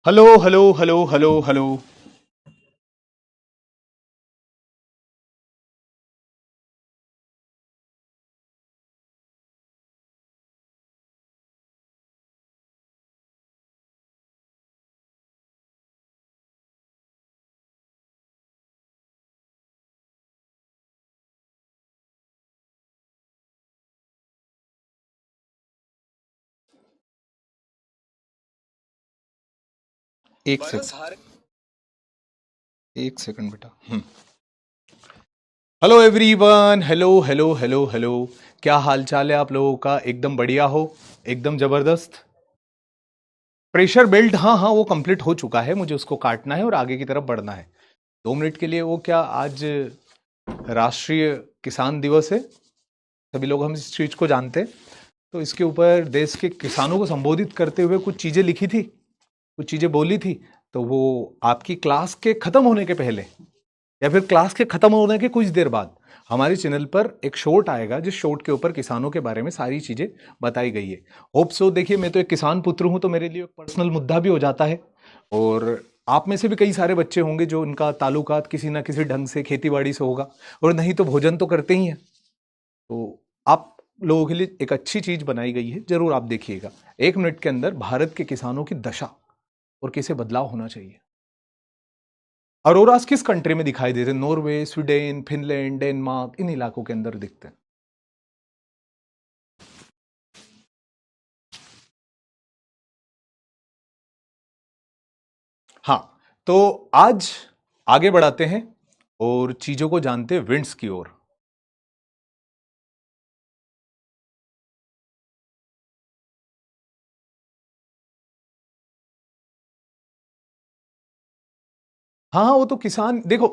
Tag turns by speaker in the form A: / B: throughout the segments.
A: Hello hello hello hello hello. एक second, एक second बेटा। Hello everyone, hello hello hello hello. क्या हाल चाल है आप लोगों का? एकदम बढ़िया हो? एकदम जबरदस्त। प्रेशर बेल्ट, हाँ हाँ, वो कंप्लीट हो चुका है। मुझे उसको काटना है और आगे की तरफ बढ़ना है। 2 मिनट के लिए। वो क्या, आज राष्ट्रीय किसान दिवस है। सभी लोग हम इस चीज को जानते हैं। तो इसके ऊपर देश के किसानों को संबोधित करते हुए कुछ चीजें लिखी थी, कुछ चीजें बोली थी। तो वो आपकी क्लास के खत्म होने के पहले या फिर क्लास के खत्म होने के कुछ देर बाद हमारे चैनल पर एक शॉर्ट आएगा, जिस शॉर्ट के ऊपर किसानों के बारे में सारी चीजें बताई गई है। Hope so. देखिए, मैं तो एक किसान पुत्र हूं, तो मेरे लिए एक पर्सनल मुद्दा भी हो जाता है। और आप में से भी कई सारे बच्चे होंगे जो उनका ताल्लुकात किसी ना किसी ढंग से खेतीबाड़ी से होगा, और नहीं तो भोजन तो करते ही हैं। तो आप लोगों के लिए एक अच्छी चीज बनाई गई है, जरूर आप देखिएगा। 1 मिनट के अंदर भारत के किसानों की दशा और कैसे बदलाव होना चाहिए। अरोरास किस कंट्री में दिखाई देते हैं? नॉर्वे, स्वीडन, फिनलैंड, डेनमार्क, इन इलाकों के अंदर दिखते हैं। हाँ। तो आज आगे बढ़ाते हैं और चीजों को जानते हैं विंड्स की ओर। हाँ हाँ, वो तो किसान, देखो,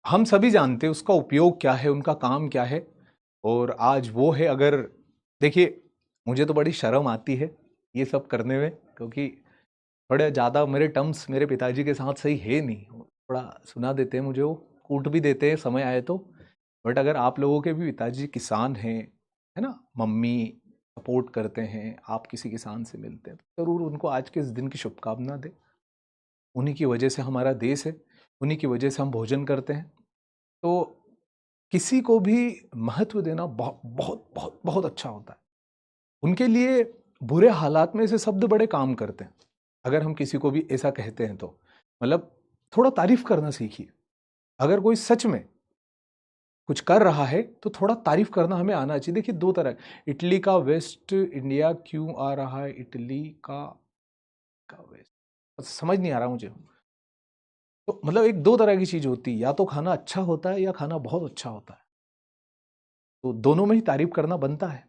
A: हम सभी जानते हैं उसका उपयोग क्या है, उनका काम क्या है। और आज वो है। अगर देखिए, मुझे तो बड़ी शर्म आती है ये सब करने में, क्योंकि थोड़े ज़्यादा मेरे टर्म्स मेरे पिताजी के साथ सही है नहीं। थोड़ा सुना देते हैं मुझे, वो कूट भी देते हैं समय आए तो। बट अगर आप लोगों के भी पिताजी किसान हैं, है ना, मम्मी सपोर्ट करते हैं, आप किसी किसान से मिलते हैं, तो ज़रूर उनको आज के इस दिन की शुभकामना दें। उन्हीं की वजह से हमारा देश है, उन्हीं की वजह से हम भोजन करते हैं। तो किसी को भी महत्व देना बहुत बहुत बहुत बहुत अच्छा होता है। उनके लिए बुरे हालात में ऐसे शब्द बड़े काम करते हैं। अगर हम किसी को भी ऐसा कहते हैं तो मतलब थोड़ा तारीफ करना सीखिए। अगर कोई सच में कुछ कर रहा है तो थोड़ा तारीफ करना हमें आना चाहिए। देखिए, दो तरह। इटली का वेस्ट इंडिया क्यों आ रहा है? इटली का वेस्ट समझ नहीं आ रहा मुझे। तो मतलब एक दो तरह की चीज होती है, या तो खाना अच्छा होता है या खाना बहुत अच्छा होता है। तो दोनों में ही तारीफ करना बनता है।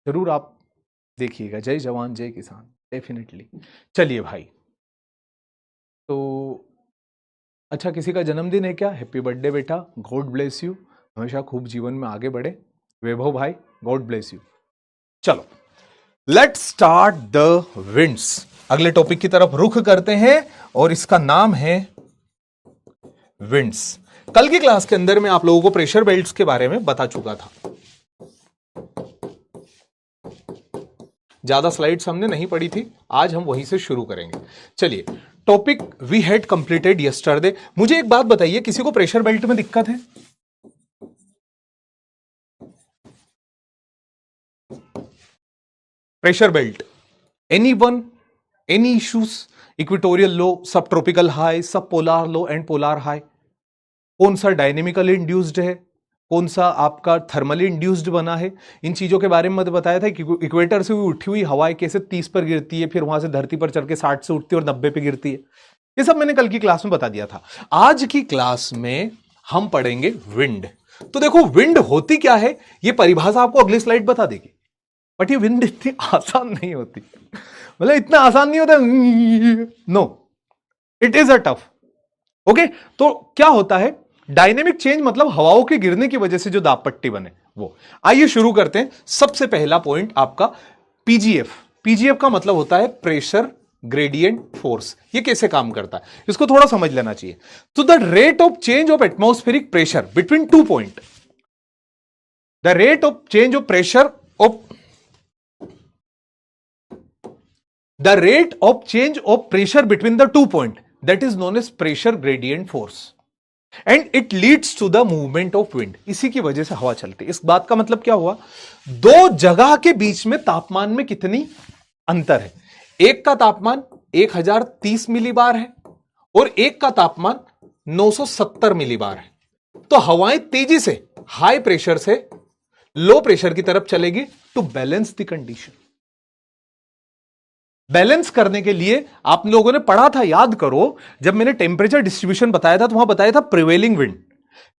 A: जरूर आप देखिएगा। जय जवान जय किसान, डेफिनेटली। चलिए भाई। तो अच्छा, किसी का जन्मदिन है क्या? हैप्पी बर्थडे बेटा, गॉड ब्लेस यू। हमेशा खूब जीवन में आगे बढ़े। वैभव भाई, गॉड ब्लेस यू। चलो, लेट्स स्टार्ट द विंड्स। अगले टॉपिक की तरफ रुख करते हैं, और इसका नाम है विंड्स। कल की क्लास के अंदर मैं आप लोगों को प्रेशर बेल्ट्स के बारे में बता चुका था। ज्यादा स्लाइड्स हमने नहीं पढ़ी थी, आज हम वहीं से शुरू करेंगे। चलिए, topic we had completed yesterday. मुझे एक बात बताइए, किसी को प्रेशर बेल्ट में दिक्कत है? Pressure belt, any one, any issues? Equatorial low, सब ट्रॉपिकल हाई, सब polar low and polar high? कौन सा डायनेमिकली इंड्यूस्ड है, कौन सा आपका थर्मली इंड्यूस्ड बना है? इन चीजों के बारे में मैंने बताया था कि इक्वेटर से उठी हुई हवाएं कैसे 30 पर गिरती है, फिर वहां से धरती पर चल के 60 से उठती है और 90 पे गिरती है। ये सब मैंने कल की क्लास में बता दिया था। आज की क्लास में हम पढ़ेंगे विंड। तो देखो, विंड होती क्या है, ये परिभाषा आपको अगली स्लाइड बता देगी। बट ये विंड इतनी आसान नहीं होती, मतलब इतना आसान नहीं होता। No, it is a tough. Okay. तो क्या होता है डायनेमिक चेंज? मतलब हवाओं के गिरने की वजह से जो दाब पट्टी बने वो। आइए शुरू करते हैं। सबसे पहला पॉइंट आपका पीजीएफ। पीजीएफ का मतलब होता है प्रेशर ग्रेडियंट फोर्स। ये कैसे काम करता है, इसको थोड़ा समझ लेना चाहिए। तो the rate of change of atmospheric pressure between 2 point, the rate of change of pressure of the rate of change of pressure between the two point, that is known as pressure gradient force, and it leads to the movement of wind. इसी की वजह से हवा चलती है। इस बात का मतलब क्या हुआ, दो जगह के बीच में तापमान में कितनी अंतर है। एक का तापमान 1030 मिलीबार है और एक का तापमान 970 मिलीबार है। तो हवाएं तेजी से हाई प्रेशर से लो प्रेशर की तरफ चलेगी to balance the condition. Balance करने के लिए आप लोगों ने पढ़ा था, याद करो, जब मैंने टेम्परेचर डिस्ट्रीब्यूशन बताया था तो वहां बताया था प्रिवेलिंग विंड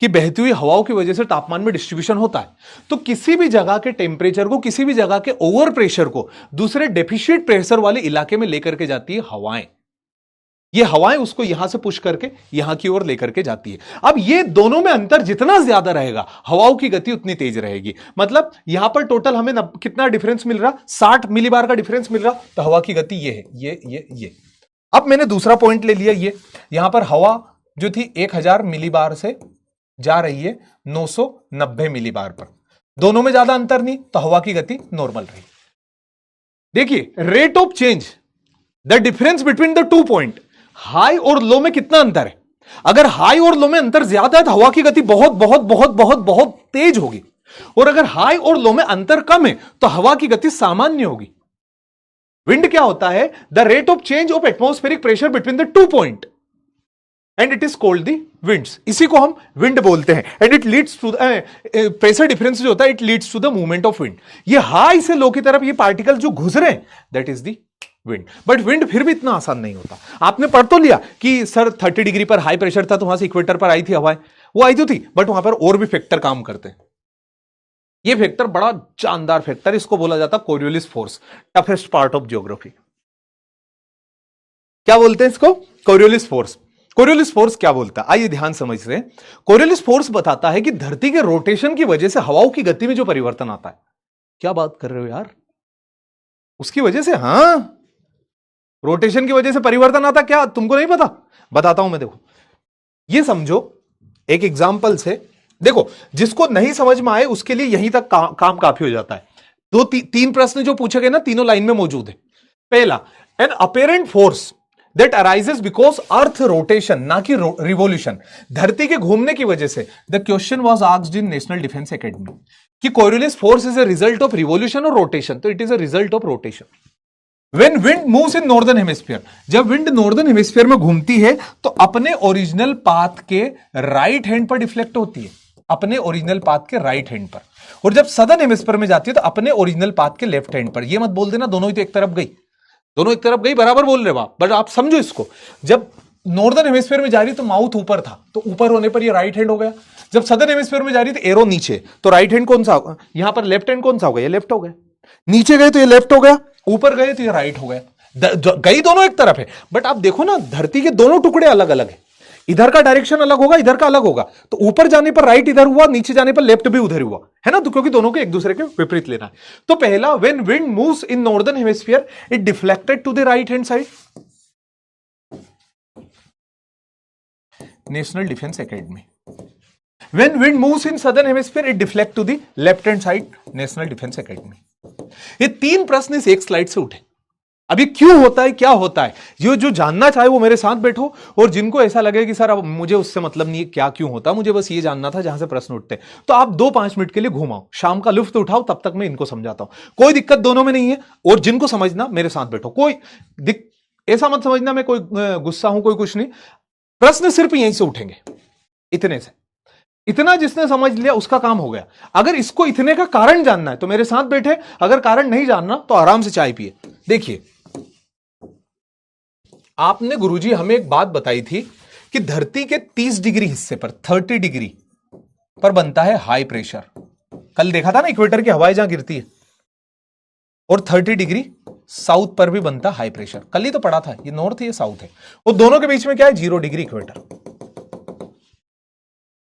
A: कि बहती हुई हवाओं की वजह से तापमान में डिस्ट्रीब्यूशन होता है। तो किसी भी जगह के टेम्परेचर को, किसी भी जगह के ओवर प्रेशर को दूसरे डेफिशिएंट प्रेशर वाले इलाके में लेकर के जाती है हवाएं। ये हवाएं उसको यहां से पुश करके यहां की ओर लेकर के जाती है। अब ये दोनों में अंतर जितना ज्यादा रहेगा हवाओं की गति उतनी तेज रहेगी। मतलब यहां पर टोटल हमें कितना डिफरेंस मिल रहा, 60 मिलीबार का डिफरेंस मिल रहा, तो हवा की गति ये है, ये। अब मैंने दूसरा पॉइंट ले लिया, ये यहां पर हवा जो थी 1000 मिलीबार से जा रही है 990 मिलीबार पर, दोनों में ज्यादा अंतर नहीं, तो हवा की गति नॉर्मल रही। देखिए rate of change, the difference between the two point, high और लो में कितना अंतर है। अगर हाई और लो में अंतर ज्यादा है तो हवा की गति बहुत बहुत बहुत बहुत बहुत तेज होगी, और अगर हाई और लो में अंतर कम है तो हवा की गति सामान्य होगी। विंड क्या होता है, the rate of change of atmospheric pressure between the two point, and it is called the winds. इसी को हम विंड बोलते हैं। And it leads to pressure difference जो होता है, it leads to the movement of wind. ये high से लो की तरफ ये पार्टिकल जो गुजरे, that is the wind. But wind फिर भी इतना आसान नहीं होता। आपने पढ़ तो लिया कि सर 30 डिग्री पर हाई प्रेशर था तो वहां से इक्वेटर पर आई थी हवाएं, वो आई तो थी, बट वहां पर और भी फैक्टर काम करते हैं। ये फैक्टर बड़ा शानदार फैक्टर, इसको बोला जाता है Coriolis force, toughest part of geography. क्या बोलते हैं इसको, कोरियोलिस फोर्स। कोरियोलिस फोर्स क्या बोलता है, आइए ध्यान समझते हैं। कोरियोलिस फोर्स बताता है कि धरती के रोटेशन की वजह से हवाओं की गति में जो परिवर्तन आता है। क्या बात कर रहे हो यार, उसकी वजह से, हाँ, रोटेशन की वजह से परिवर्तन आता, क्या तुमको नहीं पता, बताता हूं मैं। देखो ये समझो एक एग्जांपल से, देखो जिसको नहीं समझ में आए उसके लिए यहीं तक काम काफी हो जाता है। तीन प्रश्न जो पूछे गए ना, तीनों लाइन में मौजूद है। पहला, an apparent force that arises because earth rotation, ना कि रिवोल्यूशन, धरती के घूमने की वजह से। The question was asked in National defence Academy कि Coriolis force is a result of revolution और रोटेशन, तो it is a result of rotation. When wind moves in northern hemisphere, जब विंड नॉर्दर्न हेमिस्फीयर में घूमती है तो अपने original path के राइट हैंड पर डिफ्लेक्ट होती है, अपने ओरिजिनल पाथ के राइट हैंड पर। और जब सदर्न हेमिस्फीयर में जाती है तो अपने ओरिजिनल पाथ के लेफ्ट हैंड पर। ये मत बोल देना दोनों ही तो एक तरफ गई, दोनों एक तरफ गई, बराबर बोल रहे आप, बट आप समझो इसको। जब नॉर्दर्न हेमिस्फीयर में जा रही तो माउथ ऊपर था, तो ऊपर होने पर ये राइट हैंड हो गया। जब सदर्न हेमिस्फीयर में जा रही तो एरो नीचे, तो राइट हैंड कौन सा होगा, यहां पर लेफ्ट हैंड कौन सा होगा, ये लेफ्ट हो गया। नीचे गए तो ये लेफ्ट हो गया, ऊपर गए तो ये राइट हो गया। गई दोनों एक तरफ है, बट आप देखो ना धरती के दोनों टुकड़े अलग अलग है। इधर का डायरेक्शन अलग होगा, इधर का अलग होगा, तो ऊपर जाने पर राइट इधर हुआ, नीचे जाने पर लेफ्ट भी उधर हुआ, है ना, तो क्योंकि दोनों को एक दूसरे के विपरीत लेना है। तो पहला, when wind moves in northern hemisphere it deflected to the right hand side. National defence academy. When wind moves in southern hemisphere, it deflect to the left hand side. National defence academy. ये तीन प्रश्न इस एक slide से उठे। अभी क्यों होता है, क्या होता है, ये जो जानना चाहे वो मेरे साथ बैठो, और जिनको ऐसा लगे कि सर अब मुझे उससे मतलब नहीं है क्या क्यों होता, मुझे बस ये जानना था जहां से प्रश्न उठते, तो आप 2-5 मिनट के लिए घुमाओ, शाम का लुफ्त उठाओ, तब तक मैं इनको समझाता हूं। कोई दिक्कत दोनों में नहीं है, और जिनको समझना मेरे साथ बैठो, कोई ऐसा मत समझना मैं कोई गुस्सा हूं, कोई कुछ नहीं। प्रश्न सिर्फ यहीं से उठेंगे, इतने से। इतना जिसने समझ लिया उसका काम हो गया। अगर इसको इतने का कारण जानना है तो मेरे साथ बैठे, अगर कारण नहीं जानना तो आराम से चाय पिए। देखिए, आपने गुरुजी हमें एक बात बताई थी कि धरती के 30 डिग्री हिस्से पर, 30 डिग्री पर बनता है हाई प्रेशर। कल देखा था ना इक्वेटर की हवाएं जहां गिरती है, और 30 डिग्री साउथ पर भी बनता हाई प्रेशर। कल ही तो पढ़ा था, ये नॉर्थ है ये साउथ है, और दोनों के बीच में क्या है, 0 डिग्री इक्वेटर।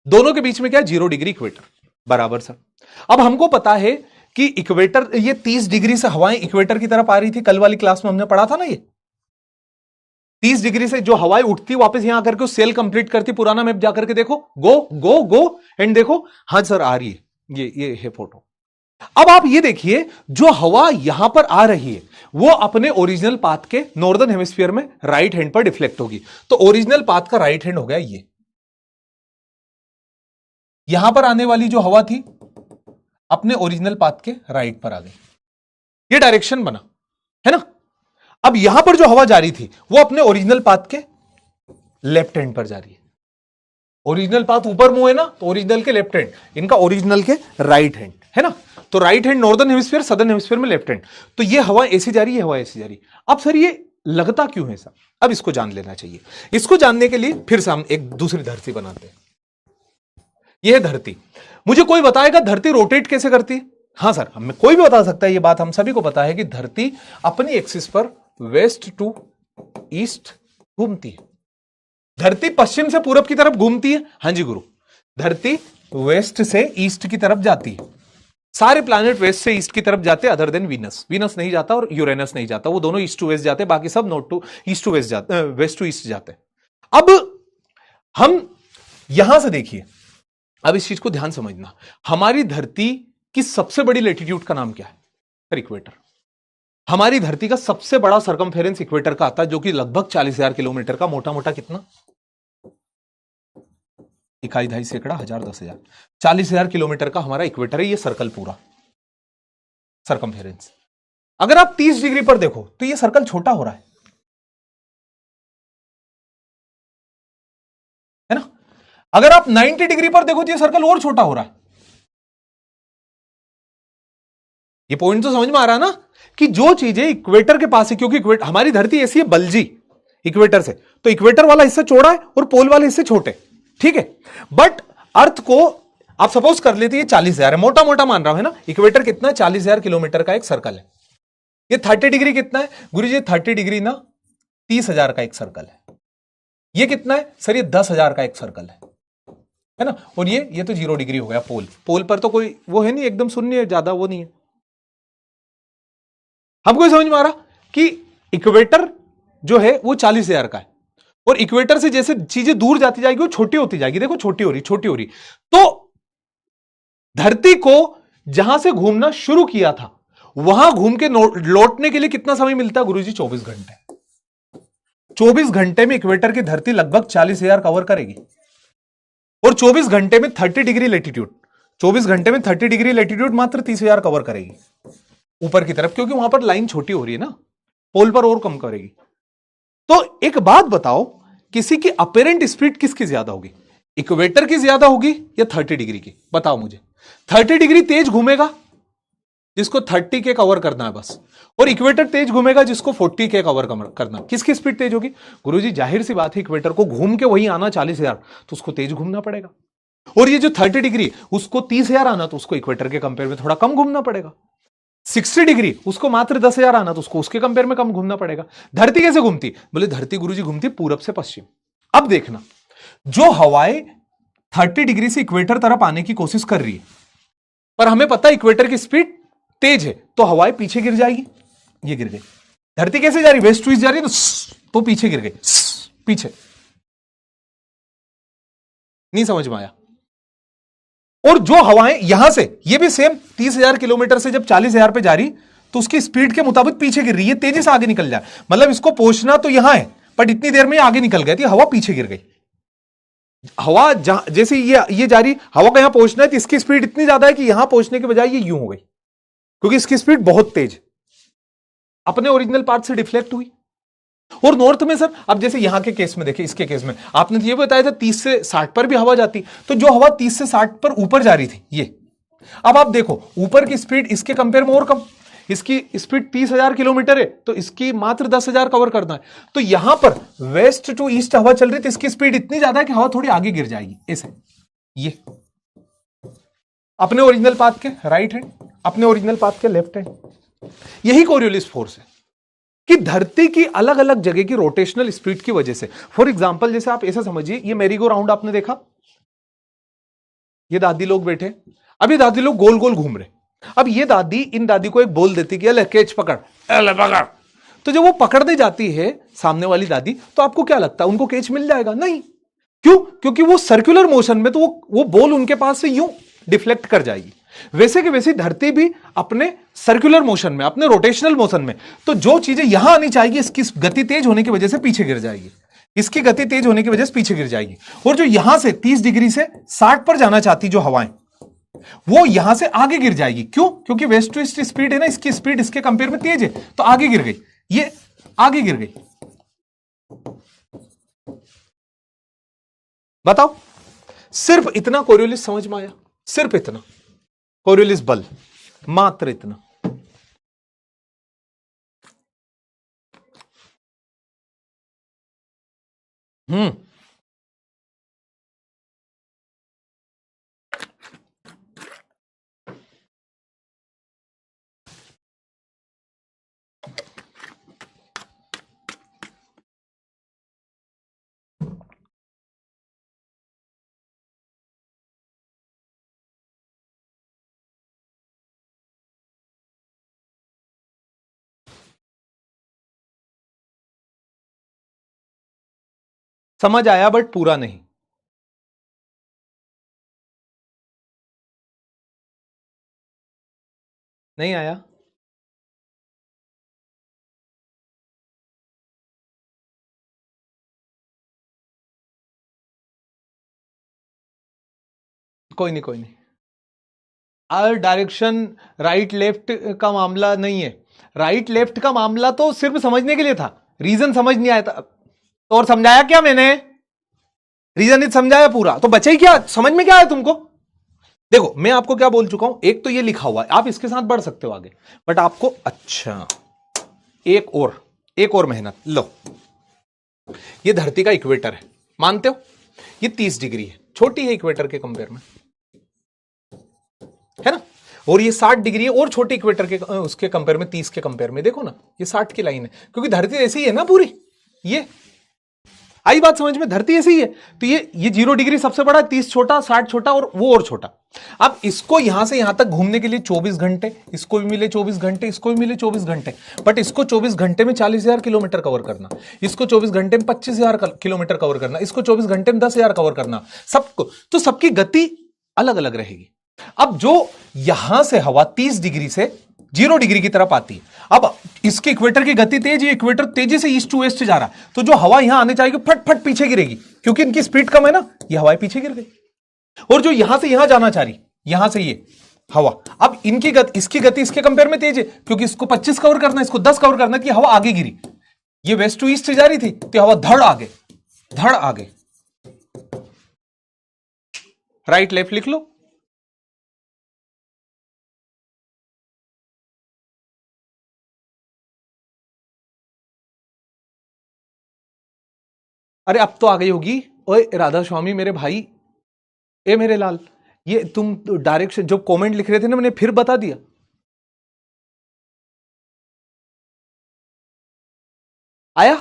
A: दोनों के बीच में क्या है, 0 डिग्री इक्वेटर, बराबर सर। अब हमको पता है कि इक्वेटर, ये 30 डिग्री से हवाएं इक्वेटर की तरफ आ रही थी, कल वाली क्लास में हमने पढ़ा था ना। ये 30 डिग्री से जो हवाएं उठती वापस यहां आकर के सेल कंप्लीट करती, पुराना मैप जाकर के देखो, गो गो गो, एंड देखो, हाँ सर आ रही है, ये है फोटो। अब आप ये देखिए, जो हवा यहां पर आ रही है वो अपने ओरिजिनल पाथ के नॉर्दर्न हेमिस्फीयर में राइट हैंड पर डिफ्लेक्ट होगी। तो ओरिजिनल पाथ का राइट हैंड हो गया ये। यहां पर आने वाली जो हवा थी अपने ओरिजिनल पाथ के राइट पर आ गई, ये डायरेक्शन बना, है ना। अब यहां पर जो हवा जा रही थी वो अपने ओरिजिनल पाथ के लेफ्ट हैंड पर जा रही है। ओरिजिनल पाथ ऊपर मुंह है ना, तो ओरिजिनल के लेफ्ट हैंड, इनका ओरिजिनल के राइट हैंड, है ना। तो right hand northern hemisphere, southern hemisphere में लेफ्ट हैंड। तो ये हवा ऐसी जा रही है, हवा ऐसी जा रही है। अब सर ये लगता क्यों है सर? अब इसको जान लेना चाहिए। इसको जानने के लिए फिर से हम एक दूसरी धरती बनाते हैं। यह धरती, मुझे कोई बताएगा धरती रोटेट कैसे करती है? हां सर, हमें कोई भी बता सकता है, यह बात हम सभी को पता है कि धरती अपनी एक्सिस पर वेस्ट टू ईस्ट घूमती है। धरती पश्चिम से पूरब की तरफ घूमती है। हां जी गुरु, धरती वेस्ट से ईस्ट की तरफ जाती है। सारे प्लैनेट वेस्ट से ईस्ट की तरफ जाते हैं, अदर देन वीनस। वीनस नहीं जाता और यूरेनस नहीं जाता, वो दोनों ईस्ट टू वेस्ट जाते हैं, बाकी सब north to east to west जाते, वेस्ट टू ईस्ट जाते हैं। अब हम यहां से देखिए, अब इस चीज को ध्यान समझना, हमारी धरती की सबसे बड़ी लेटीट्यूड का नाम क्या है? Sir equator. हमारी धरती का सबसे बड़ा सरकमफेरेंस इक्वेटर का आता है, जो कि लगभग 40,000 किलोमीटर का, मोटा मोटा कितना, 1.5 सैकड़ा, 1000, 10,000, 40,000 किलोमीटर का हमारा इक्वेटर है। ये सर्कल पूरा सरकमफेरेंस। अगर आप 30 डिग्री पर देखो तो ये सर्कल छोटा हो रहा है ना। अगर आप 90 डिग्री पर देखो तो ये सर्कल और छोटा हो रहा है। ये पॉइंट तो समझ में आ रहा है ना, कि जो चीजें इक्वेटर के पास है, क्योंकि हमारी धरती ऐसी है बल्जी इक्वेटर से, तो इक्वेटर वाला हिस्सा चौड़ा है और पोल वाले हिस्से छोटे, ठीक है। बट अर्थ को आप सपोज कर लेते हैं 40,000 है, मोटा मोटा मान रहा हूं, है ना। इक्वेटर कितना है? 40,000 किलोमीटर का एक सर्कल है। ये 30 डिग्री कितना है गुरुजी? 30 डिग्री ना 30,000 का एक सर्कल है। ये कितना है सर? ये 10,000 का एक सर्कल है ना। और ये तो 0 डिग्री हो गया पोल। पोल पर तो कोई वो है नहीं, एकदम शून्य है, ज्यादा वो नहीं है। हमको समझ में आ रहा कि इक्वेटर जो है वो 40,000 का है, और इक्वेटर से जैसे चीजें दूर जाती जाएगी वो छोटी होती जाएगी। देखो छोटी हो रही, छोटी हो रही। तो धरती को जहां से घूमना शुरू किया था वहां घूम के लौटने के लिए कितना समय मिलता है गुरुजी? 24 घंटे। 24 घंटे में इक्वेटर की धरती लगभग 40,000 कवर करेगी, और 24 घंटे में 30 डिग्री लेटीट्यूड, 24 घंटे में 30 डिग्री लेटीट्यूड मात्र 30,000 कवर करेगी ऊपर की तरफ, क्योंकि वहां पर लाइन छोटी हो रही है ना, पोल पर और कम करेगी। तो एक बात बताओ, किसी की अपेरेंट स्पीड किसकी ज्यादा होगी? इक्वेटर की ज्यादा होगी या 30 डिग्री की? बताओ मुझे। 30 डिग्री तेज घूमेगा जिसको 30 के कवर करना है बस, और इक्वेटर तेज घूमेगा जिसको 40 के कवर करना। किसकी स्पीड तेज होगी गुरुजी? जाहिर सी बात है, इक्वेटर को घूम के वहीं आना 40,000, तो उसको तेज घूमना पड़ेगा। और ये जो 30 डिग्री उसको 30,000 आना, तो उसको इक्वेटर के कंपेयर में थोड़ा कम घूमना पड़ेगा। 60 डिग्री उसको मात्र 10,000 आना, तो उसको उसके कंपेयर में कम घूमना पड़ेगा। धरती कैसे घूमती? बोले धरती गुरुजी घूमती पूरब से पश्चिम। अब देखना, जो हवाएं 30 डिग्री से इक्वेटर तरफ आने की कोशिश कर रही है, पर हमें पता है इक्वेटर की स्पीड तेज है, तो हवाएं पीछे गिर जाएगी। ये गिर गई। धरती कैसे जा रही? वेस्ट टू ईस्ट जा रही है, तो पीछे गिर गई, पीछे। नहीं समझ में आया? और जो हवाएं यहां से, ये भी सेम 30,000 किलोमीटर से जब 40,000 पे जा रही, तो उसकी स्पीड के मुताबिक पीछे गिर रही है, तेजी से आगे निकल जाए। मतलब इसको पहुंचना तो यहां है, बट इतनी देर में ये आगे निकल गई थी, हवा पीछे गिर गई। हवा जैसे ये जा रही, हवा को यहां पहुंचना है, तो इसकी स्पीड इतनी ज्यादा है कि यहां पहुंचने के बजाय ये यूं हो गई, क्योंकि इसकी स्पीड बहुत तेज, अपने ओरिजिनल पाथ से डिफ्लेक्ट हुई। और नॉर्थ में सर, अब जैसे यहां के केस में देखिए, इसके केस में आपने तो ये बताया था 30 से 60 पर भी हवा जाती, तो जो हवा 30 से 60 पर ऊपर जा रही थी ये, अब आप देखो ऊपर की स्पीड इसके कंपेयर में और कम, इसकी स्पीड 30,000 किलोमीटर है, तो इसकी मात्र 10,000 कवर करना है। तो यहां पर वेस्ट टू ईस्ट हवा चल रही थी, इसकी स्पीड इतनी ज्यादा है कि हवा थोड़ी आगे गिर जाएगी, ऐसे। ये अपने ओरिजिनल पाथ के राइट हैंड, अपने ओरिजिनल पाथ के लेफ्ट हैंड। यही कोरियोलिस फोर्स है कि धरती की अलग अलग जगह की रोटेशनल स्पीड की वजह से। फॉर एग्जांपल जैसे आप ऐसा समझिए, ये मेरी गो राउंड आपने देखा, ये दादी लोग बैठे, अब ये दादी लोग गोल गोल घूम रहे। अब ये दादी इन दादी को एक बोल देती कि अले कैच पकड़, अले पकड़। तो जब वो पकड़ने जाती है सामने वाली दादी, तो आपको क्या लगता है उनको कैच मिल जाएगा? नहीं। क्यों? क्योंकि वो सर्कुलर मोशन में, तो वो बोल उनके पास से यूं डिफ्लेक्ट कर जाएगी। वैसे कि वैसी धरती भी अपने सर्कुलर मोशन में, अपने रोटेशनल मोशन में, तो जो चीजें यहां आनी चाहिए इसकी गति तेज होने की वजह से पीछे गिर जाएगी, इसकी गति तेज होने की वजह से पीछे गिर जाएगी। और जो यहां से 30 डिग्री से 60 पर जाना चाहती जो हवाएं, वो यहां से आगे गिर जाएगी। क्यों? क्योंकि वेस्ट टू ईस्ट स्पीड है ना, इसकी स्पीड इसके कंपेयर में तेज है, तो आगे गिर गई, ये आगे गिर गई। बताओ, सिर्फ इतना कोरियोलिस समझ में आया, सिर्फ इतना कोरियोलिस बल, मात्र इतना। समझ आया बट पूरा नहीं। नहीं आया? कोई नहीं, कोई नहीं। डायरेक्शन राइट लेफ्ट का मामला नहीं है। राइट लेफ्ट का मामला तो सिर्फ समझने के लिए था, रीजन समझ नहीं आया था। तो और समझाया क्या मैंने? रीजन इज समझाया पूरा, तो बचे ही क्या? समझ में क्या आया तुमको? देखो, मैं आपको क्या बोल चुका हूं, एक तो ये लिखा हुआ है, आप इसके साथ बढ़ सकते हो आगे, बट आपको अच्छा एक और मेहनत लो। ये धरती का इक्वेटर है, मानते हो? ये 30 डिग्री है, छोटी है इक्वेटर के कंपेयर में, है ना? और ये 60 डिग्री है, और छोटे इक्वेटर के उसके कंपेयर में, 30 के कंपेयर में। देखो ना, ये 60 की लाइन है, क्योंकि धरती ऐसी ही है ना पूरी। ये आई बात समझ में? धरती ऐसी ही है, तो ये 0 डिग्री सबसे बड़ा, 30 छोटा, 60 छोटा, और वो और छोटा। अब इसको यहां से यहां तक घूमने के लिए 24 घंटे, इसको भी मिले 24 घंटे, इसको भी मिले 24 घंटे, बट इसको 24 घंटे में 40,000 किलोमीटर कवर करना, इसको 24 घंटे में 25,000 किलोमीटर कवर करना, इसको 24 घंटे में 10,000 कवर करना, सबको, तो सबकी गति अलग अलग रहेगी। अब जो यहां से हवा 30 डिग्री से 0 डिग्री की तरफ आती है, अब इसके इक्वेटर की गति तेज है, इक्वेटर तेजी से ईस्ट टू वेस्ट जा रहा है, तो जो हवा यहां आने चाहिए फट फट पीछे गिरेगी, क्योंकि इनकी स्पीड कम है ना, ये हवाएं पीछे गिर गई। और जो यहां से यहां जाना चाह रही, यहां से ये हवा, अब इनकी गति, इसकी गति इसके कंपेयर में तेज है, क्योंकि इसको 25 कवर करना है, इसको 10 कवर करना है, कि हवा आगे गिरी, ये वेस्ट टू ईस्ट जा रही थी, तो हवा धड़ आगे, धड़ आगे। राइट लेफ्ट लिख लो। अरे अब तो आ गई होगी। ओए राधा स्वामी मेरे भाई, ए मेरे लाल, ये तुम डायरेक्शन जो कमेंट लिख रहे थे ना, मैंने फिर बता दिया। आया?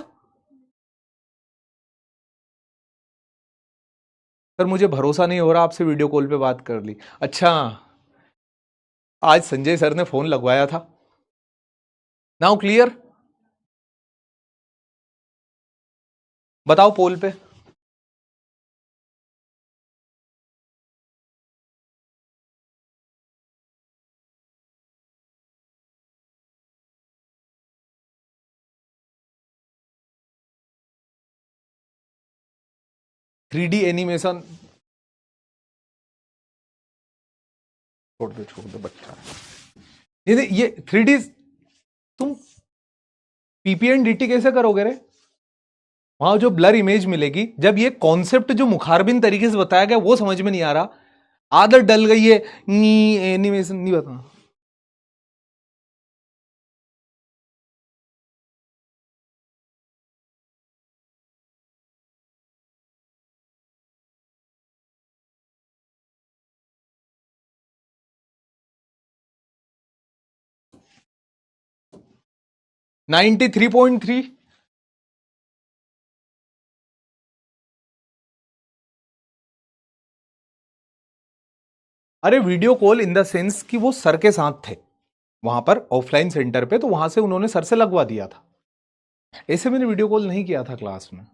A: सर मुझे भरोसा नहीं हो रहा, आपसे वीडियो कॉल पे बात कर ली। अच्छा, आज संजय सर ने फोन लगवाया था। Now clear? बताओ पोल पे। थ्री डी एनिमेशन छोड़ दो बच्चा। ये 3D तुम पीपीएन डीटी कैसे करोगे रे? वहां जो ब्लर इमेज मिलेगी, जब ये कॉन्सेप्ट जो मुखारबिन तरीके से बताया गया वो समझ में नहीं आ रहा, आदत डल गई है, एनिमेशन नहीं बता। नाइन्टी 3.3। अरे video call in the sense कि वो सर के साथ थे वहां पर ऑफलाइन सेंटर पे, तो वहां से उन्होंने सर से लगवा दिया था। ऐसे मैंने वीडियो कॉल नहीं किया था क्लास में।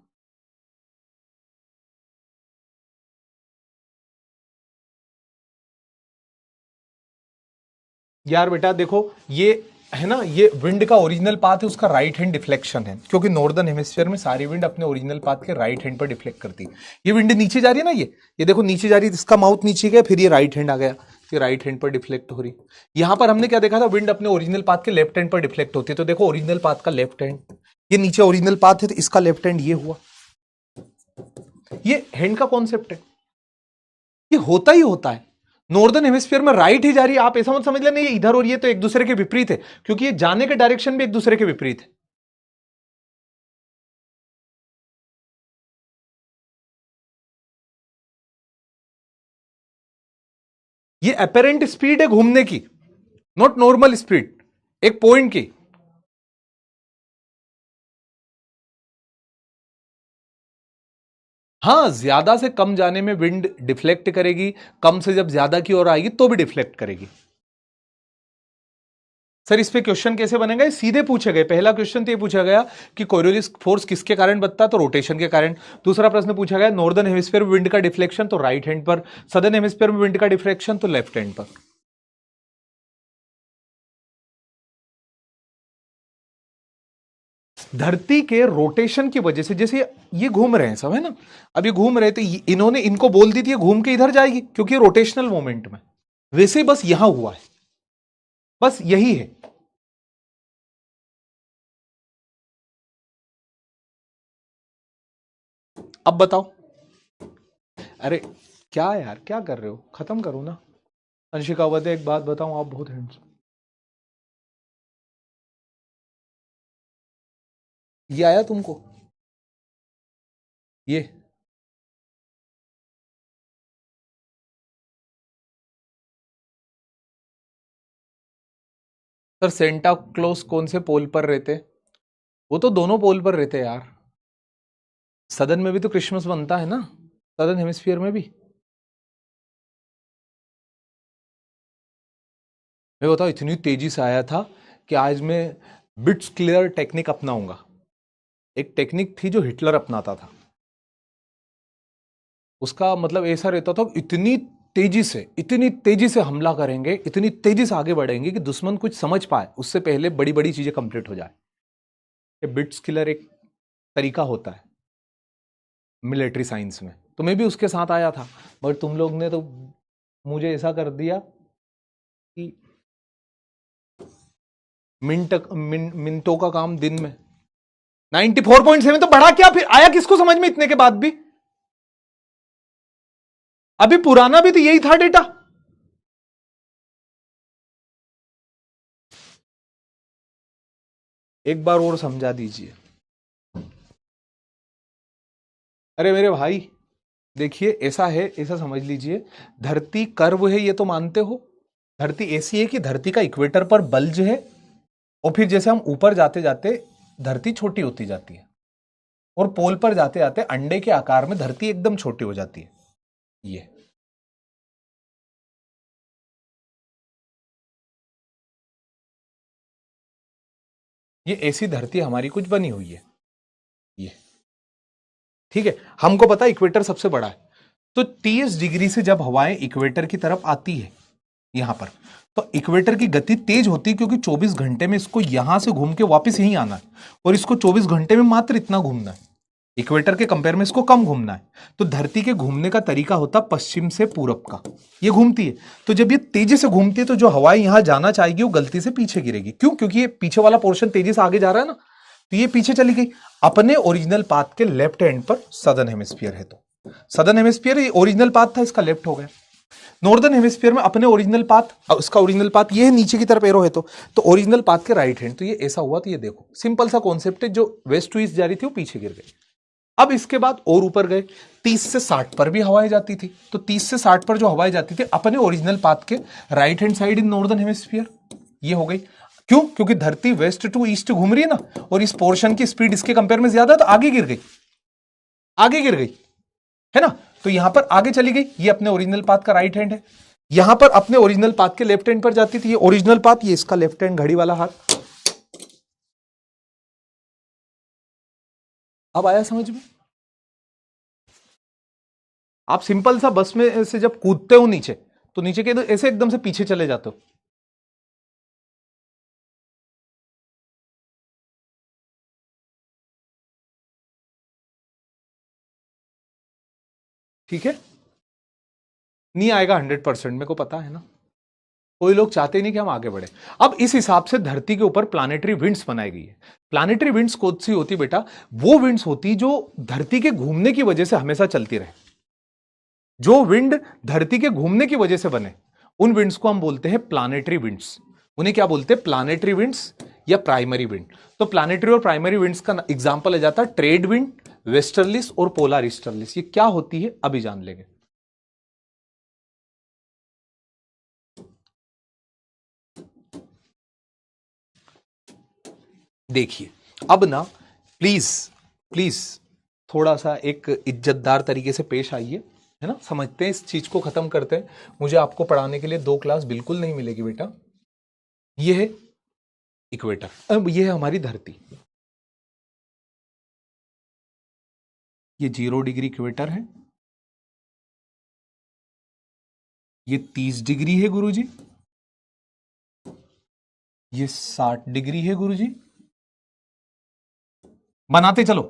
A: यार बेटा देखो, ये है ना, ये विंड का ओरिजिनल पाथ है, उसका राइट हैंड डिफ्लेक्शन है, क्योंकि नॉर्दर्न हेमिस्फीयर में सारी विंड अपने ओरिजिनल पाथ के राइट हैंड पर डिफ्लेक्ट करती है। ये विंड नीचे जा रही है ना, ये देखो नीचे जा रही है, इसका माउथ नीचे गया, फिर ये राइट हैंड आ गया, फिर राइट हैंड पर डिफ्लेक्ट हो रही। यहां पर हमने क्या देखा था, विंड अपने ओरिजिनल पाथ के लेफ्ट हैंड पर डिफ्लेक्ट होती है। तो देखो ओरिजिनल पाथ का लेफ्ट हैंड, ये नीचे ओरिजिनल पाथ है तो इसका लेफ्ट हैंड ये हुआ। ये हैंड का कॉन्सेप्ट है, ये होता ही होता है। नॉर्दर्न हेमिस्फीयर में राइट ही जा रही है, आप ऐसा मत समझ लेना ये इधर और ये तो एक दूसरे के विपरीत है, क्योंकि ये जाने के डायरेक्शन भी एक दूसरे के विपरीत है। ये अपेरेंट स्पीड है घूमने की, नॉट नॉर्मल स्पीड, एक पॉइंट की। हां, ज्यादा से कम जाने में विंड डिफ्लेक्ट करेगी, कम से जब ज्यादा की ओर आएगी तो भी डिफ्लेक्ट करेगी। सर इस पे क्वेश्चन कैसे बनेगा, ये सीधे पूछे गए। पहला क्वेश्चन तो ये पूछा गया कि कोरियोलिस फोर्स किसके कारण बनता है, तो रोटेशन के कारण। दूसरा प्रश्न पूछा गया नॉर्दर्न हेमिस्फीयर में विंड का डिफ्लेक्शन, तो राइट हैंड पर। सदर्न हेमिस्फीयर में विंड का डिफ्लेक्शन, तो लेफ्ट हैंड पर। धरती के रोटेशन की वजह से, जैसे ये घूम रहे हैं सब, है ना, अब ये घूम रहे थे, इन्होंने इनको बोल दी थी ये घूम के इधर जाएगी, क्योंकि ये रोटेशनल मोमेंट में। वैसे ही बस यहां हुआ है, बस यही है। अब बताओ। अरे क्या यार, क्या कर रहे हो, खत्म करो ना। अंशिका वदे, एक बात बताऊं, आप बहुत हैंडसम। ये आया तुमको, ये सर सेंटा क्लॉज कौन से पोल पर रहते? वो तो दोनों पोल पर रहते हैं यार। सदन में भी तो क्रिसमस बनता है ना, सदर्न हेमिस्फीयर में भी। मैं बताऊं, इतनी तेजी से आया था कि आज मैं बिट्स क्लियर टेक्निक अपनाऊंगा। एक टेक्निक थी जो हिटलर अपनाता था, उसका मतलब ऐसा रहता था, इतनी तेजी से हमला करेंगे, इतनी तेजी से आगे बढ़ेंगे कि दुश्मन कुछ समझ पाए उससे पहले बड़ी बड़ी चीजें कंप्लीट हो जाए। ये बिट्स किलर एक तरीका होता है मिलिट्री साइंस में, तो मैं भी उसके साथ आया था। बट तुम लोग ने तो मुझे ऐसा कर दिया कि मिनटों का काम दिन में। 94.7 तो बढ़ा क्या, फिर आया किसको समझ में इतने के बाद भी? अभी पुराना भी तो यही था डेटा। एक बार और समझा दीजिए। अरे मेरे भाई देखिए, ऐसा है, ऐसा समझ लीजिए, धरती कर्व है ये तो मानते हो। धरती ऐसी है कि धरती का इक्वेटर पर बल्ज है, और फिर जैसे हम ऊपर जाते जाते धरती छोटी होती जाती है, और पोल पर जाते जाते अंडे के आकार में धरती एकदम छोटी हो जाती है। ये ऐसी धरती हमारी कुछ बनी हुई है, ये ठीक है। हमको पता है इक्वेटर सबसे बड़ा है, तो 30 डिग्री से जब हवाएं इक्वेटर की तरफ आती है यहां पर, तो इक्वेटर की गति तेज होती है, क्योंकि 24 घंटे में इसको यहां से घूम के वापस यहीं आना है, और इसको 24 घंटे में मात्र इतना घूमना है, इक्वेटर के कंपेयर में इसको कम घूमना है। तो धरती के घूमने का तरीका होता है पश्चिम से पूरब का, ये घूमती है। तो जब ये तेजी से घूमती है तो जो हवाएं यहां जाना चाहेगी वो गलती से पीछे गिरेगी। क्यों? क्योंकि ये पीछे वाला पोर्शन तेजी से आगे जा रहा है ना, तो ये पीछे चली गई। अपने ओरिजिनल पाथ के लेफ्ट हैंड पर सदर्न हेमिस्फीयर है, तो सदर्न हेमिस्फीयर ओरिजिनल पाथ था, इसका लेफ्ट हो गया। नॉर्दर्न हेमिस्फीयर में अपने ओरिजिनल पाथ, उसका ओरिजिनल पाथ ये है, नीचे की तरफ एरो है, तो ओरिजिनल पाथ के राइट हैंड, तो ये ऐसा हुआ। तो ये देखो सिंपल सा कॉन्सेप्ट है, जो वेस्ट टू ईस्ट जा रही थी वो पीछे गिर गई। अब इसके बाद और ऊपर गए, 30 से 60 पर भी हवाएं जाती थी, तो 30 से 60 पर जो हवाएं जाती थी अपने ओरिजिनल पाथ के राइट हैंड साइड इन नॉर्दर्न हेमिस्फीयर, ये हो गई। क्यों? क्योंकि धरती वेस्ट टू ईस्ट घूम रही है ना, और इस पोर्शन की स्पीड इसके कंपेयर में ज्यादा, तो आगे गिर गई, आगे गिर गई, है ना। तो यहां पर आगे चली गई, ये अपने ओरिजिनल पाथ का राइट हैंड है। यहां पर अपने ओरिजिनल पाथ के लेफ्ट हैंड पर जाती थी, ये ओरिजिनल पाथ, ये इसका लेफ्ट हैंड घड़ी वाला हाथ। अब आया समझ में? आप सिंपल सा बस में से जब कूदते हो नीचे, तो नीचे के ऐसे एकदम से पीछे चले जाते हो, ठीक है, नहीं आएगा 100%, मेरे को पता है ना। कोई लोग चाहते नहीं कि हम आगे बढ़े। अब इस हिसाब से धरती के ऊपर प्लानिटरी विंड्स बनाई गई है। प्लानिटरी विंड्स कौन सी होती बेटा? वो विंड्स होती जो धरती के घूमने की वजह से हमेशा चलती रहे। जो विंड धरती के घूमने की वजह से बने उन विंड्स को हम बोलते हैं प्लानिटरी विंड्स। उन्हें क्या बोलते हैं? प्लानिटरी विंड्स या प्राइमरी विंड। तो प्लानिटरी और प्राइमरी विंड्स का एग्जांपल आ जाता है ट्रेड विंड, वेस्टर्लिस और पोलर ईस्टर्लिस। ये क्या होती है अभी जान लेंगे। देखिए अब ना प्लीज प्लीज थोड़ा सा एक इज्जतदार तरीके से पेश आइए, है ना। समझते हैं, इस चीज को खत्म करते हैं। मुझे आपको पढ़ाने के लिए 2 क्लास बिल्कुल नहीं मिलेगी बेटा। ये है इक्वेटर, अब ये है हमारी धरती। ये 0 डिग्री इक्वेटर है, ये 30 डिग्री है गुरुजी, ये 60 डिग्री है गुरुजी, बनाते चलो।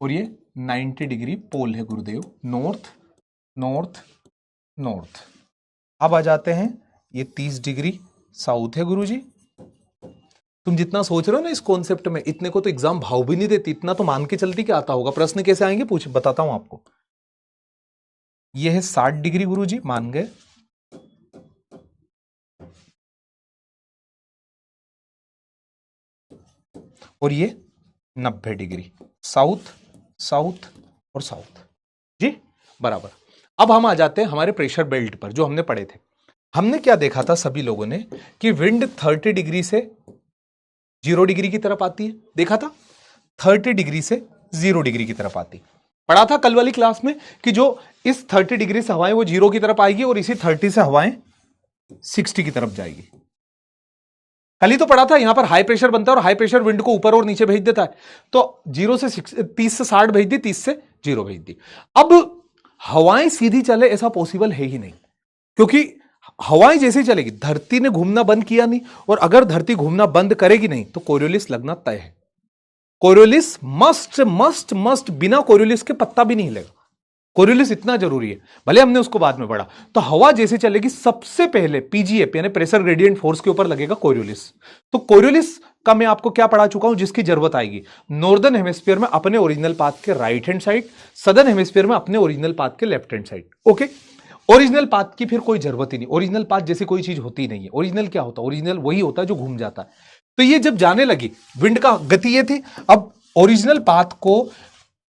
A: और ये 90 डिग्री पोल है गुरुदेव, नॉर्थ नॉर्थ नॉर्थ। अब आ जाते हैं, ये 30 डिग्री साउथ है गुरुजी। तुम जितना सोच रहे हो ना इस कॉन्सेप्ट में, इतने को तो एग्जाम भाव भी नहीं देती। इतना तो मान के चलती कि आता होगा। प्रश्न कैसे आएंगे पूछ बताता हूं आपको। ये है 60 डिग्री गुरुजी, मान गए। और ये 90 डिग्री, साउथ साउथ और साउथ जी, बराबर। अब हम आ जाते हैं हमारे प्रेशर बेल्ट पर, जो हमने पढ़े थे। हमने क्या देखा था सभी लोगों ने कि विंड 30 डिग्री से 0 डिग्री की तरफ आती है। देखा था 30 डिग्री से 0 डिग्री की तरफ आती। पढ़ा था कल वाली क्लास में कि जो इस 30 डिग्री से हवाएं वो 0 की तरफ आएगी और इसी 30 से हवाएं 60 की तरफ जाएगी। कल ही तो पढ़ा था, यहां पर हाई प्रेशर बनता है और हाई प्रेशर विंड को ऊपर और नीचे भेज देता है। तो 0 से 30 से 60 भेज दी, 30 से 0 भेज दी। अब हवाएं सीधी चले ऐसा पॉसिबल है ही नहीं, क्योंकि हवाएं जैसे चलेगी, धरती ने घूमना बंद किया नहीं, और अगर धरती घूमना बंद करेगी नहीं तो कोरियोलिस लगना तय है। कोरियोलिस मस्ट मस्ट मस्ट, बिना कोरियोलिस के पत्ता भी नहीं हिलेगा। कोरियोलिस इतना जरूरी है, भले हमने उसको बाद में पढ़ा। तो हवा जैसे चलेगी सबसे पहले पीजीएफ यानी प्रेशर ग्रेडियंट फोर्स के ऊपर लगेगा कोरियोलिस। तो कोरियोलिस का मैं आपको क्या पढ़ा चुका हूं जिसकी जरूरत आएगी? नॉर्दर्न हेमिस्फीयर में अपने ओरिजिनल पाथ के right hand side, southern hemisphere में अपने ओरिजिनल पाथ के left hand side. Okay, original path की फिर कोई जरूरत ही नहीं। ओरिजिनल पाथ जैसी कोई चीज होती नहीं है। ओरिजिनल क्या होता है? ओरिजिनल वही होता है जो घूम जाता है। तो ये जब जाने लगी, विंड का गति ये थी, अब ओरिजिनल पाथ को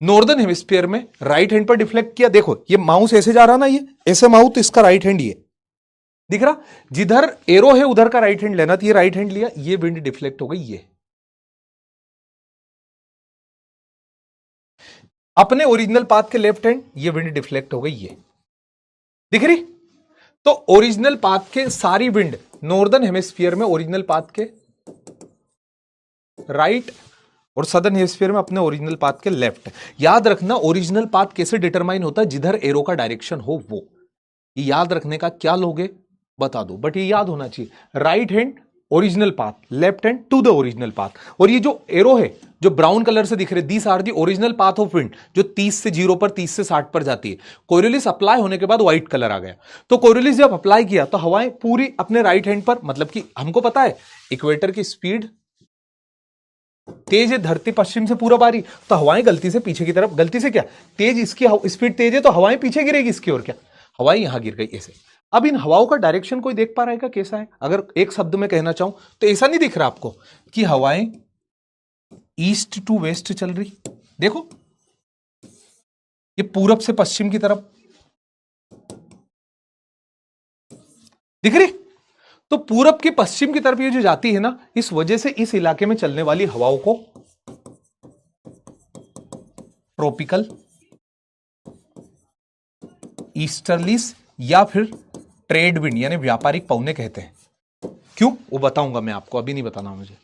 A: नॉर्दर्न हेमिस्फीयर में राइट हैंड पर डिफ्लेक्ट किया। देखो ये माउस ऐसे जा रहा ना, ये ऐसे माउस, इसका राइट हैंड ये दिख रहा, जिधर एरो है उधर का राइट हैंड लेना, तो ये राइट हैंड लिया, ये विंड डिफ्लेक्ट हो गई। ये अपने ओरिजिनल पाथ के लेफ्ट हैंड, ये विंड डिफ्लेक्ट हो गई, ये दिख रही। तो ओरिजिनल पाथ के सारी विंड नॉर्दर्न हेमिस्फीयर में ओरिजिनल पाथ के राइट और सदर्न हेमिस्फीयर में अपने ओरिजिनल पाथ के लेफ्ट। याद रखना ओरिजिनल पाथ कैसे डिटरमाइन होता है? जिधर एरो का डायरेक्शन हो वो। ये याद रखने का क्या लोगे बता दो, बट ये याद होना चाहिए। Right hand original path, left hand to the original path. और ये जो एरो है जो ब्राउन कलर से दिख रहे, these are the original path of wind, जो 30 से 0 पर 30 से 60 पर जाती है। कोरियोलिस अप्लाई होने के बाद व्हाइट कलर आ गया। तो कोरियोलिस जब अप्लाई किया तो हवाएं पूरी अपने राइट हैंड पर, मतलब कि हमको पता है इक्वेटर की स्पीड तेज है, धरती पश्चिम से पूरब आ रही, तो हवाएं गलती से पीछे की तरफ, गलती से क्या, तेज, इसकी स्पीड तेज है तो हवाएं पीछे गिरेगी इसकी ओर, क्या हवाएं यहां गिर गई ऐसे। अब इन हवाओं का डायरेक्शन कोई देख पा रहा है क्या कैसा है? अगर एक शब्द में कहना चाहूं तो ऐसा नहीं दिख रहा आपको कि हवाएं ईस्ट टू वेस्ट चल रही। देखो ये पूरब से पश्चिम की तरफ दिख रही। तो पूरब के पश्चिम की तरफ ये जो जाती है ना, इस वजह से इस इलाके में चलने वाली हवाओं को ट्रॉपिकल ईस्टर्लीज या फिर ट्रेड विंड यानी व्यापारिक पवने कहते हैं। क्यों वो बताऊंगा मैं आपको, अभी नहीं बताना मुझे।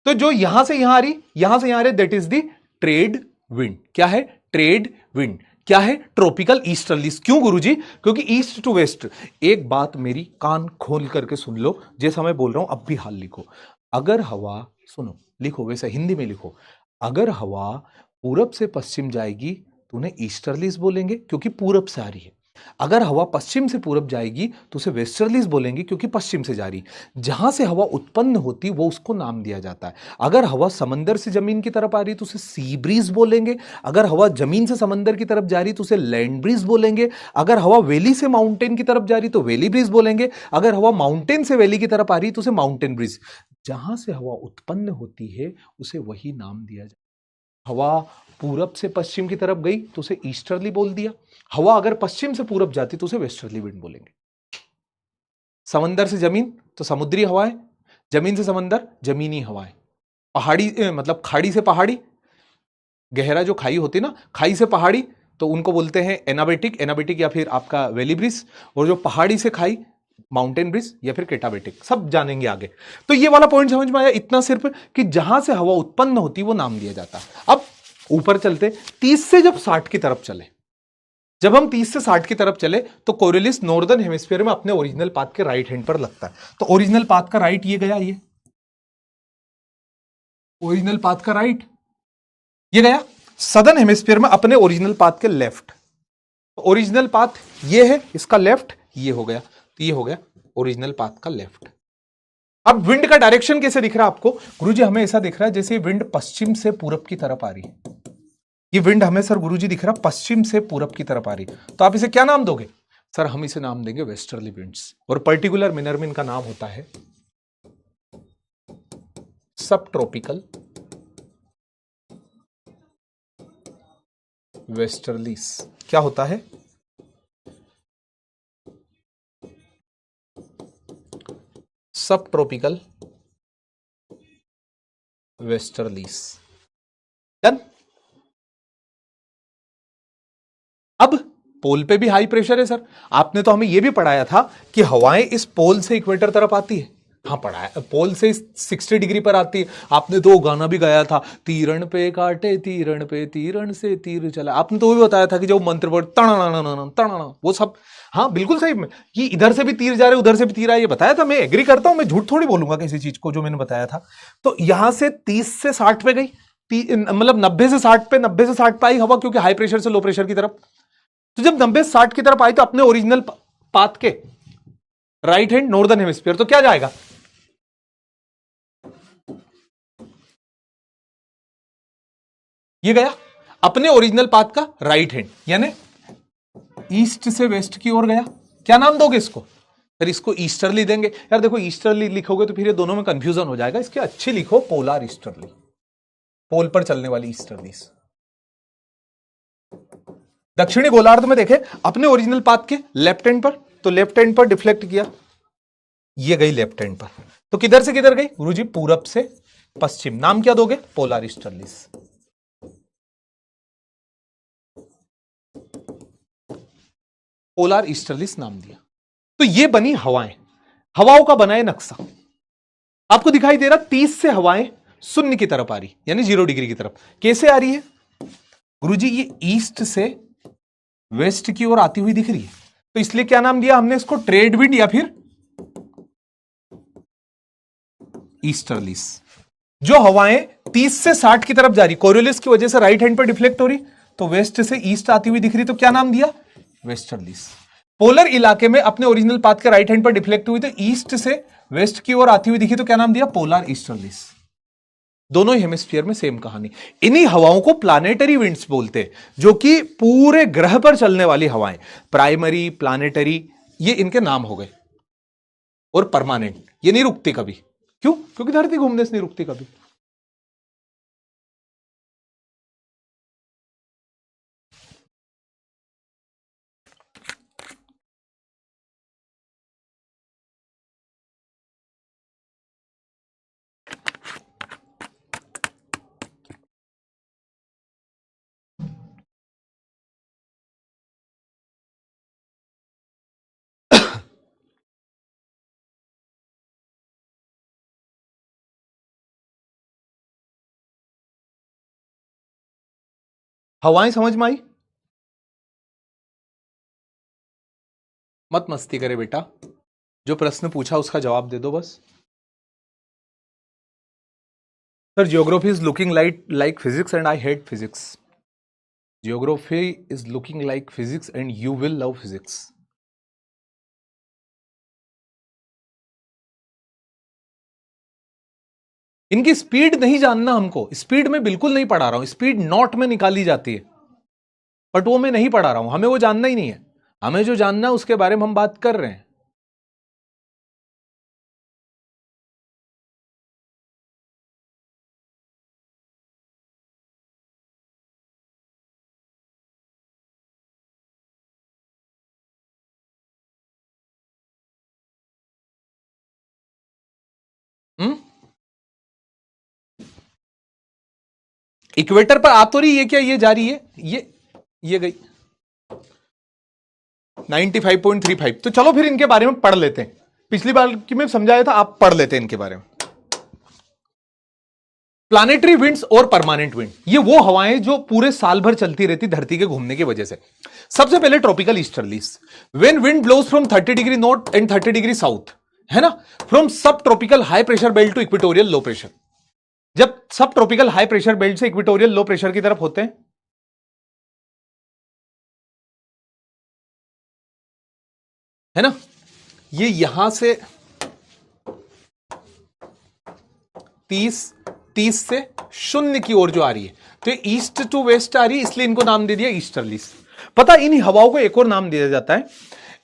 A: तो जो यहां से यहां आ रही, यहां से यहां आ रही, that is the trade wind. क्या है? Trade wind. क्या है? Tropical easterlies. क्यों गुरुजी? क्योंकि ईस्ट टू वेस्ट। एक बात मेरी कान खोल करके सुन लो, जैसा मैं बोल रहा हूं अब भी हाल लिखो। अगर हवा, सुनो लिखो वैसे हिंदी में लिखो, अगर हवा पूरब से पश्चिम जाएगी तो उन्हें ईस्टर्लीज बोलेंगे क्योंकि पूरब से आ रही है। अगर हवा पश्चिम से पूरब जाएगी तो उसे वेस्टर्लीज बोलेंगे क्योंकि पश्चिम से जा रही। जहां से हवा उत्पन्न होती वो उसको नाम दिया जाता है। अगर हवा समंदर से जमीन की तरफ आ रही तो उसे सी ब्रीज बोलेंगे। अगर हवा जमीन से समंदर की तरफ जा रही तो उसे लैंड ब्रीज बोलेंगे। अगर हवा वैली से माउंटेन की तरफ जा रही तो वैली ब्रीज बोलेंगे। अगर हवा माउंटेन से वैली की तरफ आ रही तो उसे माउंटेन ब्रीज। जहां से हवा उत्पन्न होती है उसे वही नाम दिया जाता है। हवा पूरब से पश्चिम की तरफ गई तो उसे ईस्टर्ली बोल दिया। हवा अगर पश्चिम से पूरब जाती तो उसे वेस्टर्ली विंड बोलेंगे। समंदर से जमीन तो समुद्री हवाएं, जमीन से समंदर जमीनी हवाएं, पहाड़ी मतलब खाड़ी से पहाड़ी, गहरा जो खाई होती ना, खाई से पहाड़ी तो उनको बोलते हैं एनाबेटिक, एनाबेटिक या फिर आपका वैली ब्रिज। और जो पहाड़ी से खाई माउंटेन ब्रिज या फिर केटाबेटिक, सब जानेंगे आगे। तो ये वाला पॉइंट समझ में आया इतना सिर्फ कि जहां से हवा उत्पन्न होती वो नाम दिया जाता। अब ऊपर चलते 30 से जब 60 की तरफ चले, जब हम 30 से 60 की तरफ चले तो कोरियलिस नॉर्दर्न हेमिस्फीयर में अपने ओरिजिनल पाथ के राइट हैंड पर लगता है। तो ओरिजिनल पाथ का राइट ये गया, ये ओरिजिनल पाथ का राइट ये गया। सदर्न हेमिस्फीयर में अपने ओरिजिनल पाथ के लेफ्ट। ओरिजिनल पाथ ये है, इसका लेफ्ट ये हो गया, तो ये हो गया ओरिजिनल पाथ का लेफ्ट। अब विंड का डायरेक्शन कैसे दिख रहा है आपको? गुरुजी हमें ऐसा दिख रहा है जैसे विंड पश्चिम से पूरब की तरफ आ रही है। ये विंड हमें सर गुरुजी दिख रहा पश्चिम से पूरब की तरफ आ रही, तो आप इसे क्या नाम दोगे? सर हम इसे नाम देंगे वेस्टर्ली विंड्स। और पर्टिकुलर मैनर में इनका नाम होता है सब ट्रॉपिकल वेस्टर्लीज। क्या होता है? सब ट्रॉपिकल वेस्टर्लीज। डन। अब पोल पे भी हाई प्रेशर है सर। आपने तो हमें यह भी पढ़ाया था कि हवाएं इस पोल से इक्वेटर तरफ आती है। हाँ पढ़ाया, पोल से 60 डिग्री पर आती है। आपने तो गाना भी गाया था, तीरण पे काटे तीरण पे तीरण से तीर चला। आपने तो वो भी बताया था कि जो मंत्र वर्ड तणा वो सब, हाँ बिल्कुल सही। कि इधर से भी तीर जा रहे उधर से भी तीर आए, ये बताया था। मैं एग्री करता हूं, मैं झूठ थोड़ी बोलूंगा किसी चीज को जो मैंने बताया था। तो यहां से 30 से 60 पे गई, मतलब 90 से 60 पे, 90 से 60 पे आई हवा, क्योंकि हाई प्रेशर से लो प्रेशर की तरफ। तो जब 90 से 60 की तरफ आई तो अपने ओरिजिनल पाथ के राइट हैंड नॉर्दर्न हेमिस्फीयर, तो क्या जाएगा? ये गया अपने ओरिजिनल पाथ का राइट हैंड, यानी ईस्ट से वेस्ट की ओर गया। क्या नाम दोगे इसको? फिर इसको ईस्टर्ली देंगे। यार देखो ईस्टर्ली लिखोगे तो फिर ये दोनों में कंफ्यूजन हो जाएगा। इसके अच्छे लिखो पोलर ईस्टर्ली, पोल पर चलने वाली ईस्टर्ली। दक्षिणी गोलार्ध में देखे अपने ओरिजिनल पाथ के लेफ्ट हैंड पर, तो लेफ्ट हैंड पर डिफ्लेक्ट किया, ये गई लेफ्ट हैंड पर। तो किधर से किधर गई गुरुजी? पूरब से पश्चिम। नाम क्या दोगे? Polar easterlies. पोलर ईस्टर्लीज नाम दिया। तो ये बनी हवाएं, हवाओं का बनाए नक्शा। आपको दिखाई दे रहा 30 से हवाएं शून्य की तरफ आ रही, यानी 0 डिग्री की तरफ। कैसे आ रही है गुरुजी? ये ईस्ट से वेस्ट की ओर आती हुई दिख रही है। तो इसलिए क्या नाम दिया हमने इसको? ट्रेड विंड या फिर ईस्टर्लीज। जो हवाएं 30 से 60 की तरफ जा रही, कोरियोलिस की वजह से राइट हैंड पर डिफ्लेक्ट हो रही, तो वेस्ट से ईस्ट आती हुई दिख रही, तो क्या नाम दिया? वेस्टर्लीज। पोलर इलाके में अपने ओरिजिनल पाथ के राइट हैंड पर डिफ्लेक्ट हुई, तो ईस्ट से वेस्ट की ओर आती हुई दिखी, तो क्या नाम दिया? Polar easterlies. दोनों ही हेमिस्फीयर में सेम कहानी। इन्हीं हवाओं को प्लानेटरी विंड्स बोलते हैं, जो कि पूरे ग्रह पर चलने वाली हवाएं। प्राइमरी, प्लानेटरी, ये इनके नाम हो गए। और परमानेंट, ये नहीं रुकती कभी। क्यों? क्योंकि धरती घूमने से नहीं रुकती कभी। हवाएं समझ में आई? मत मस्ती करे बेटा, जो प्रश्न पूछा उसका जवाब दे दो बस। Sir geography is looking like physics and I hate physics. Geography is looking like physics and you will love physics. इनकी स्पीड नहीं जानना हमको, स्पीड में बिल्कुल नहीं पढ़ा रहा हूं, स्पीड नॉट में निकाली जाती है, बट वो मैं नहीं पढ़ा रहा हूं, हमें वो जानना ही नहीं है। हमें जो जानना है उसके बारे में हम बात कर रहे हैं। इक्वेटर पर आ तो रही है क्या, ये जा रही है, ये गई 95.35। तो चलो फिर इनके बारे में पढ़ लेते हैं, पिछली बार की मैं समझाया था, आप पढ़ लेते हैं इनके बारे में। प्लानेटरी विंड्स और परमानेंट विंड, ये वो हवाएं जो पूरे साल भर चलती रहती धरती के घूमने की वजह से। सबसे पहले tropical easterlies, when wind blows from 30 degree north and 30 degree south, है ना, फ्रॉम सब tropical high pressure belt to equatorial low pressure. जब sub tropical high pressure belt से इक्वेटोरियल लो प्रेशर की तरफ होते हैं, है ना, ये यहां से 30 से 0 की ओर जो आ रही है, तो ये ईस्ट टू वेस्ट आ रही है, इसलिए इनको नाम दे दिया ईस्टर्लीज। पता, इन हवाओं को एक और नाम दिया जाता है,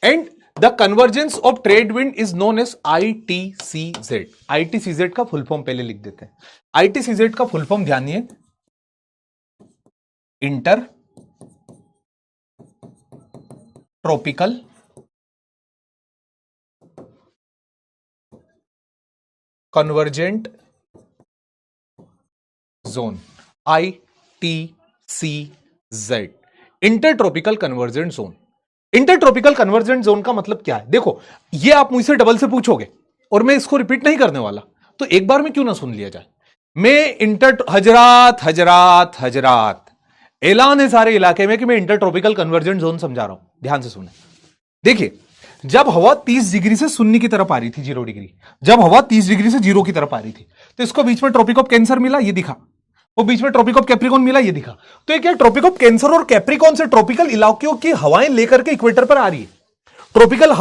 A: and the convergence of trade wind is known as ITCZ. ITCZ का फुल फॉर्म पहले लिख देते हैं। आईटीसीजेड का फुल फॉर्म ध्यानिए, intertropical convergent zone, ITCZ, intertropical convergent zone. Intertropical convergent zone का मतलब क्या है? देखो, ये आप मुझसे डबल से पूछोगे और मैं इसको रिपीट नहीं करने वाला, तो एक बार में क्यों ना सुन लिया जाए। मैं हजरात हजरात हजरात, ऐलान है सारे इलाके में कि मैं इंटर ट्रॉपिकल कन्वर्जेंट जोन समझा रहा हूं, ध्यान से सुने। देखिए, जब हवा 30 डिग्री से 0 की तरफ आ रही थी, 0 डिग्री, जब हवा 30 डिग्री से 0 की तरफ आ रही थी, तो इसको बीच में ट्रॉपिक ऑफ कैंसर मिला, ये दिखा, वो बीच में ट्रॉपिक ऑफ कैप्रिकॉन मिला, ये दिखा। तो ये क्या, ट्रॉपिक ऑफ कैंसर और कैप्रिकॉन से ट्रॉपिकल इलाकों की हवाएं लेकर के इक्वेटर पर आ रही है, ट्रॉपिकल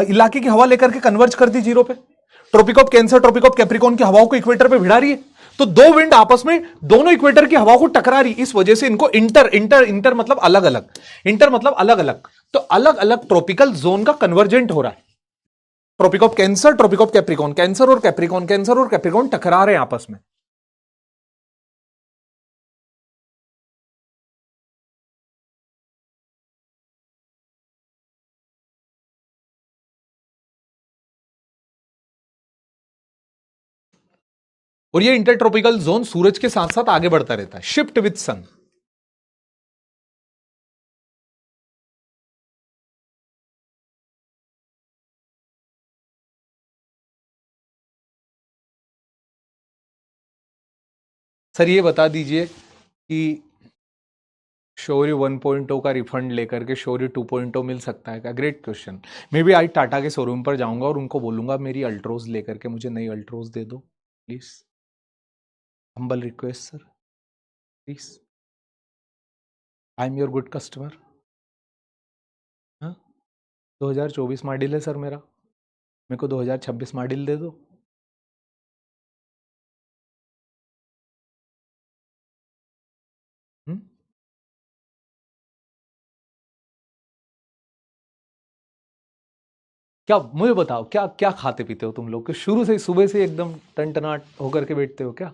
A: इलाके की हवा लेकर के कन्वर्ज करती जीरो पे, Tropic of Cancer Tropic of Capricorn की हवाओं को इक्वेटर पे भिड़ा रही है। तो दो विंड आपस में दोनों इक्वेटर की हवाओं को टकरा रही, इस वजह से इनको इंटर इंटर इंटर मतलब अलग अलग, इंटर मतलब अलग अलग, तो अलग अलग ट्रॉपिकल जोन का कन्वर्जेंट हो रहा है। Tropic of Cancer Tropic of Capricorn, Cancer और कैप्रिकॉन, कैंसर और कैप्रिकॉन टकरा रहे हैं आपस में। और ये इंटरट्रॉपिकल जोन सूरज के साथ साथ आगे बढ़ता रहता है, शिफ्ट विद सन। सर ये बता दीजिए कि शौर्य 1.0 का रिफंड लेकर के शौर्य 2.0 मिल सकता है क्या? Great question. मे बी आज टाटा के शोरूम पर जाऊंगा और उनको बोलूंगा मेरी अल्ट्रोज लेकर के मुझे नई अल्ट्रोज दे दो please, humble request sir, please, I am your good customer. हाँ, 2024 मॉडल है सर मेरा, मेरे को 2026 मॉडल दे दो। क्या, मुझे बताओ, क्या क्या खाते पीते हो तुम लोग के शुरू से सुबह से एकदम टनटनाट होकर के बैठते हो क्या?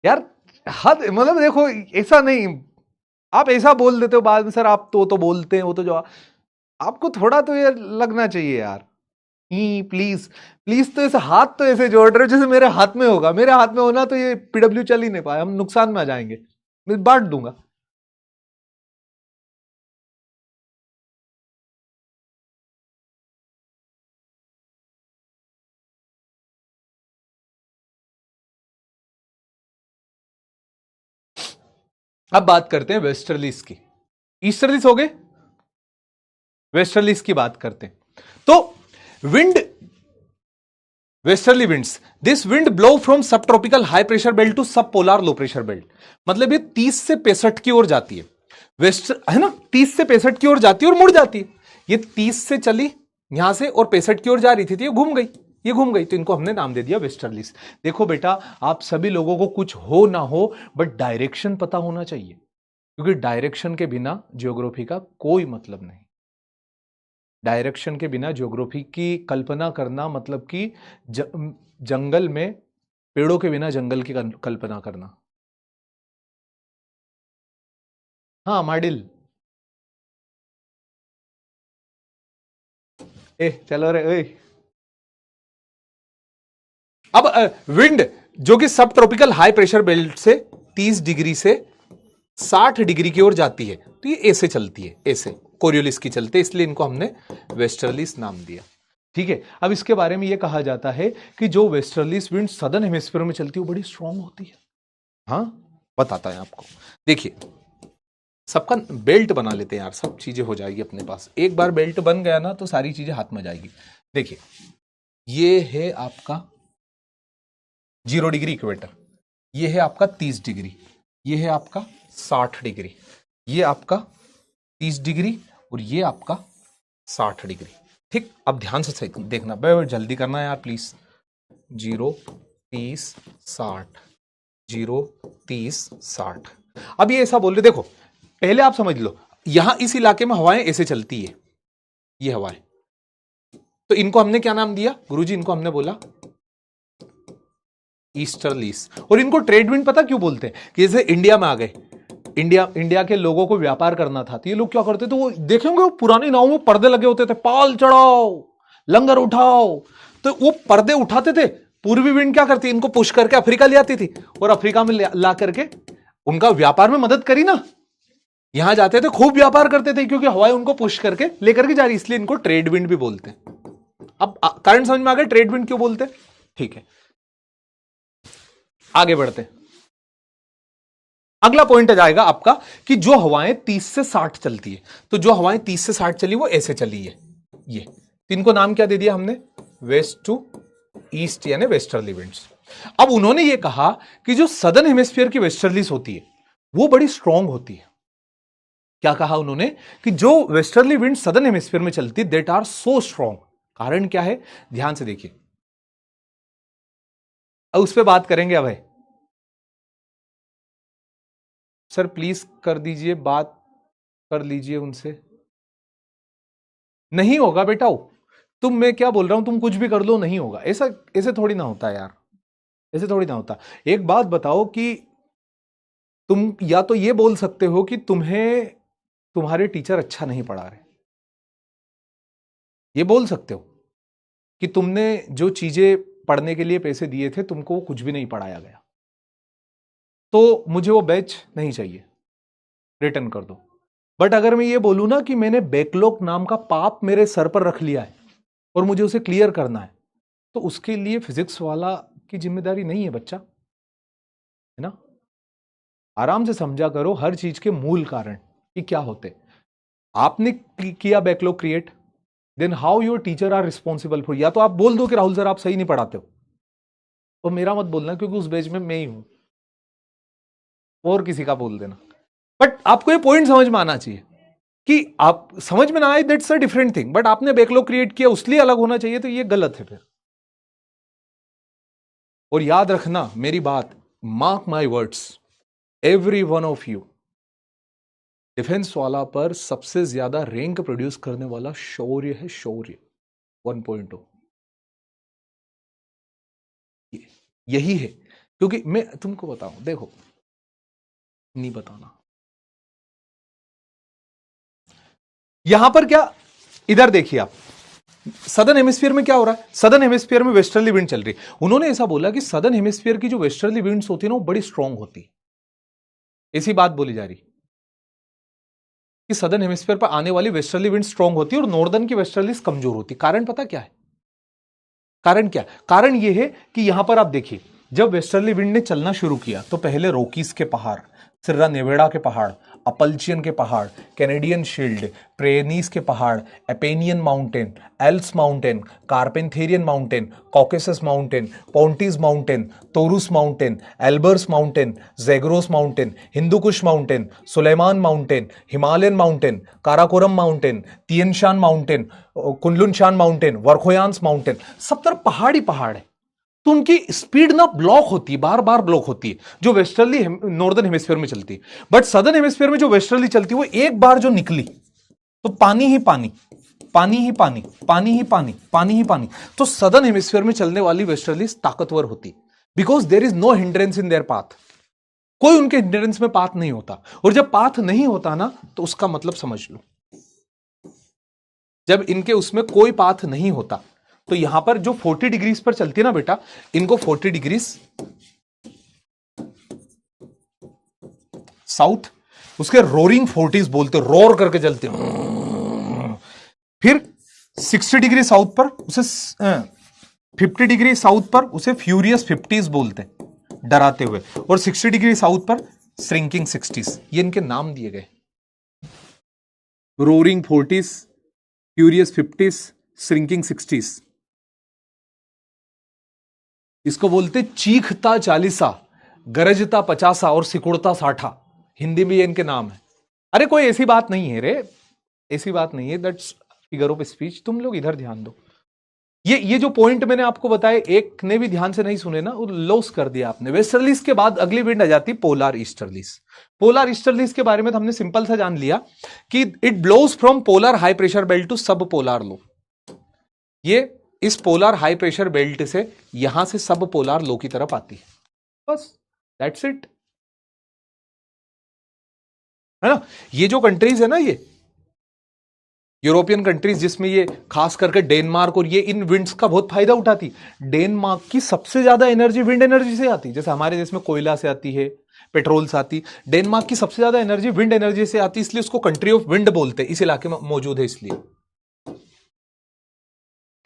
A: यार हद, मतलब देखो ऐसा नहीं, आप ऐसा बोल देते हो बाद में सर आप तो बोलते हैं, वो तो जो आपको थोड़ा तो ये लगना चाहिए यार। प्लीज प्लीज, तो ऐसे हाथ तो ऐसे जोड़ रहे हो जैसे मेरे हाथ में होगा, मेरे हाथ में होना तो ये PW चल ही नहीं पाए, हम नुकसान में आ जाएंगे, मैं बांट दूंगा। अब बात करते हैं वेस्टर्लीज की, ईस्टर्लीज हो गए, वेस्टर्लीज की बात करते हैं। तो wind westerly winds, this wind blow from सब tropical high pressure belt to सब पोलर लो प्रेशर बेल्ट। मतलब ये 30 से 65 की ओर जाती है, वेस्ट है ना, 30 से 65 की ओर जाती है और मुड़ जाती है। ये 30 से चली यहां से और 65 की ओर जा रही थी, तो ये घूम गई, ये घूम गई, तो इनको हमने नाम दे दिया वेस्टर्लीज। देखो बेटा, आप सभी लोगों को कुछ हो ना हो बट डायरेक्शन पता होना चाहिए, क्योंकि डायरेक्शन के बिना ज्योग्राफी का कोई मतलब नहीं। डायरेक्शन के बिना ज्योग्राफी की कल्पना करना मतलब कि जंगल में पेड़ों के बिना जंगल की कल्पना करना। हाँ माडिल, ए चलो रे ए। अब विंड जो कि सब ट्रॉपिकल हाई प्रेशर बेल्ट से 30 डिग्री से 60 डिग्री की ओर जाती है, तो ये ऐसे चलती है, ऐसे कोरियोलिस की चलते, इसलिए इनको हमने वेस्टर्लीज नाम दिया। ठीक है, अब इसके बारे में यह कहा जाता है कि जो वेस्टर्लीज विंड सदर्न हेमिस्फीयर में चलती है वो बड़ी स्ट्रांग होती है। हाँ बताता है आपको, देखिए सबका बेल्ट बना लेते हैं यार, सब चीजें हो जाएगी अपने पास। एक बार बेल्ट बन गया ना तो सारी चीजें हाथ में जाएगी। देखिए ये है आपका 0 डिग्री इक्वेटर, ये है आपका 30 डिग्री, ये है आपका 60 डिग्री, ये आपका 30 डिग्री और ये आपका 60 डिग्री। ठीक, अब ध्यान से सही देखना, भाई जल्दी करना है यार प्लीज। 0 30 60, 0 30 60। अब ये ऐसा बोल रहे, देखो पहले आप समझ लो, यहां इस इलाके में हवाएं ऐसे चलती है, ये हवाएं, तो इनको हमने क्या नाम दिया गुरुजी? इनको हमने बोला ईस्टर्लीज। और इनको ट्रेड विंड पता क्यों बोलते हैं? कि जैसे इंडिया में आ गए, इंडिया के लोगों को व्यापार करना था, तो ये लोग क्या करते थे, वो देखेंगे वो पुरानी नाव में पर्दे लगे होते थे, पाल चढ़ाओ लंगर उठाओ, तो वो पर्दे उठाते थे। पूर्वी विंड क्या करती, इनको पुश करके अफ्रीका ले आती थी और अफ्रीका में ला करके उनका व्यापार में मदद करी ना। यहां जाते थे, खूब व्यापार करते थे, क्योंकि हवाएं उनको पुश करके लेकर के जा रही, इसलिए इनको ट्रेड विंड भी बोलते हैं। अब कारण समझ में आ गया ट्रेड विंड क्यों बोलते हैं? ठीक है, आगे बढ़ते हैं। अगला पॉइंट आ जाएगा आपका कि जो हवाएं 30 से 60 चलती है, तो जो हवाएं 30 से 60 चली वो ऐसे चली है, ये इनको नाम क्या दे दिया हमने? वेस्ट टू ईस्ट यानी वेस्टर्ली विंड्स। अब उन्होंने ये कहा कि जो सदर्न हेमिस्फीयर की वेस्टर्लीज होती है वो बड़ी स्ट्रांग होती है। क्या कहा उन्होंने? कि जो वेस्टर्ली विंड सदर्न हेमिस्फीयर में चलती देट आर सो स्ट्रांग। कारण क्या है? ध्यान से देखिए, अब उस पर बात करेंगे। अब है सर प्लीज कर दीजिए, बात कर लीजिए उनसे। नहीं होगा बेटा, तुम, मैं क्या बोल रहा हूं, तुम कुछ भी कर लो नहीं होगा। ऐसा ऐसे थोड़ी ना होता यार, ऐसे थोड़ी ना होता। एक बात बताओ कि तुम या तो ये बोल सकते हो कि तुम्हें तुम्हारे टीचर अच्छा नहीं पढ़ा रहे, ये बोल सकते हो कि तुमने जो चीजें पढ़ने के लिए पैसे दिए थे तुमको वो कुछ भी नहीं पढ़ाया गया, तो मुझे वो बैच नहीं चाहिए, रिटर्न कर दो। बट अगर मैं ये बोलूं ना कि मैंने बैकलॉग नाम का पाप मेरे सर पर रख लिया है और मुझे उसे क्लियर करना है, तो उसके लिए फिजिक्स वाला की जिम्मेदारी नहीं है बच्चा, है ना। आराम से समझा करो हर चीज के मूल कारण कि क्या होते। आपने किया backlog create, then how your teacher are responsible for. या तो आप बोल दो कि राहुल सर आप सही नहीं पढ़ाते हो, तो मेरा मत बोलना क्योंकि उस बैच में मैं ही हूं, और किसी का बोल देना। बट आपको ये पॉइंट समझ में आना चाहिए कि आप समझ में ना आए that's a different thing, but आपने बैकलॉग क्रिएट किया उसलिए अलग होना चाहिए, तो ये गलत है फिर। और याद रखना मेरी बात, mark my words, every one of you, defence वाला पर सबसे ज्यादा रैंक प्रोड्यूस करने वाला शौर्य है, शौर्य 1.0। यही है, क्योंकि मैं तुमको बताऊं, देखो नहीं बताना यहां पर क्या, इधर देखिए आप, सदर्न हेमिस्फीयर में क्या हो रहा है? सदर्न हेमिस्फीयर में वेस्टर्ली विंड चल रही है। उन्होंने ऐसा बोला कि सदर्न हेमिस्फीयर की जो वेस्टर्ली विंड्स होती है ना वो बड़ी स्ट्रांग होती है। ऐसी बात बोली जा रही कि सदर्न हेमिस्फीयर पर आने वाली वेस्टर्ली विंड स्ट्रांग होती है और नॉर्दर्न की वेस्टर्लीज कमजोर होती। कारण पता क्या है? कारण क्या? कारण यह है कि यहां पर आप देखिए, जब वेस्टर्ली विंड ने चलना शुरू किया तो पहले रोकीज के पहाड़, सिर्रा नेवेडा के पहाड़, अपल्चियन के पहाड़, कैनेडियन शील्ड, प्रेनीस के पहाड़, Apennine mountain, Alps mountain, Carpathian mountain, Caucasus mountain, Pontic mountain, Taurus mountain, Elburz mountain, Zagros mountain, Hindu Kush mountain, Sulaiman mountain, Himalayan mountain, Karakoram mountain, Tian Shan mountain, Kunlun Shan mountain, Verkhoyansk mountain, सब तरफ पहाड़ ही पहाड़ है। तो उनकी स्पीड ना ब्लॉक होती है, बार बार ब्लॉक होती है, जो वेस्टर्ली नॉर्दर्न हेमिस्फीयर में चलती है। बट सदर्न हेमिस्फीयर में जो वेस्टर्ली चलती है वो एक बार जो निकली तो पानी ही पानी, पानी ही पानी, पानी ही पानी, पानी ही पानी। तो सदर्न हेमिस्फीयर में चलने वाली वेस्टर्ली ताकतवर होती, because there is no hindrance in their path. कोई उनके हिंड्रेंस में पाथ नहीं होता, और जब पाथ नहीं होता ना तो उसका मतलब समझ लो, जब इनके उसमें कोई पाथ नहीं होता तो यहां पर जो 40 डिग्रीज पर चलती है ना बेटा, इनको 40 डिग्रीज साउथ, उसके रोरिंग 40s बोलते, रोर करके चलते हैं। फिर 60 डिग्री साउथ पर उसे 50 डिग्री साउथ पर उसे फ्यूरियस 50s बोलते हैं, डराते हुए, और 60 डिग्री साउथ पर श्रिंकिंग 60s। ये इनके नाम दिए गए, roaring 40s, furious 50s, shrinking 60s। इसको बोलते चीखता 40, गरजता 50 और सिकुड़ता 60। हिंदी में ये इनके नाम है। अरे कोई ऐसी बात नहीं है रे, ऐसी बात नहीं है, दैट्स फिगर ऑफ स्पीच। तुम लोग इधर ध्यान दो, ये जो पॉइंट मैंने आपको बताया, एक ने भी ध्यान से नहीं सुने ना, वो लॉस कर दिया आपने। वेस्टर्लीज के बाद अगली विंड आ जाती पोलर ईस्टर्लीज। पोलर ईस्टर्लीज के बारे में तो हमने सिंपल सा जान लिया कि it blows from polar high pressure belt to सब पोलर लो। ये इस पोलर हाई प्रेशर बेल्ट से यहां से सब पोलर लो की तरफ आती है, बस दैट्स इट, है ना। ये जो कंट्रीज है ना, ये यूरोपियन कंट्रीज, जिसमें ये खास करके डेनमार्क, और ये इन विंड्स का बहुत फायदा उठाती। डेनमार्क की सबसे ज्यादा एनर्जी विंड एनर्जी से आती, जैसे हमारे देश में कोयला से आती है, पेट्रोल से आती। डेनमार्क की सबसे ज्यादा एनर्जी विंड एनर्जी से आती, इसलिए उसको कंट्री ऑफ विंड बोलते हैं, इस इलाके में मौजूद है इसलिए।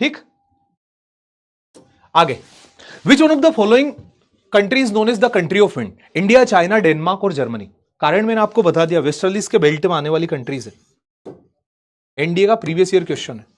A: ठीक, आगे, विच one of the following countries known is the country of wind? India, China, Denmark और जर्मनी। कारण मैंने आपको बता दिया, वेस्टर्लीज के बेल्ट में आने वाली कंट्रीज है। एनडीए का प्रीवियस ईयर क्वेश्चन है।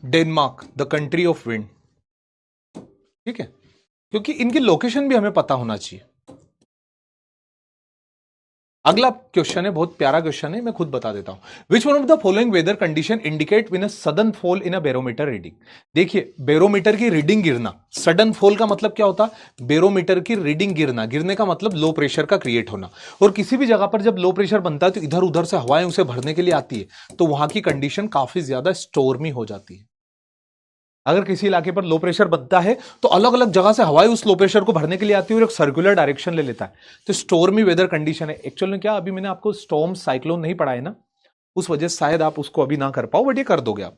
A: Denmark the country of wind, ठीक है, क्योंकि इनकी लोकेशन भी हमें पता होना चाहिए। अगला क्वेश्चन है, बहुत प्यारा क्वेश्चन है, मैं खुद बता देता हूं। Which one of the following weather condition indicate when a sudden fall in a barometer reading? देखिए, बैरोमीटर की रीडिंग गिरना, सडन फॉल का मतलब क्या होता है? बैरोमीटर की रीडिंग गिरना, गिरने का मतलब लो प्रेशर का क्रिएट होना। और किसी भी जगह पर जब लो प्रेशर बनता है तो इधर उधर से हवाएं उसे भरने के लिए आती है, तो वहां की कंडीशन काफी ज्यादा स्टॉर्मी हो जाती है। अगर किसी इलाके पर लो प्रेशर बनता है तो अलग अलग जगह से हवाएं उस लो प्रेशर को भरने के लिए आती है और एक सर्कुलर डायरेक्शन ले लेता है, तो स्टॉर्मी वेदर कंडीशन है। एक्चुअल में क्या, अभी मैंने आपको स्टॉर्म साइक्लोन नहीं पढ़ाया ना, उस वजह से शायद आप उसको अभी ना कर पाओ, बट ये कर दोगे आप।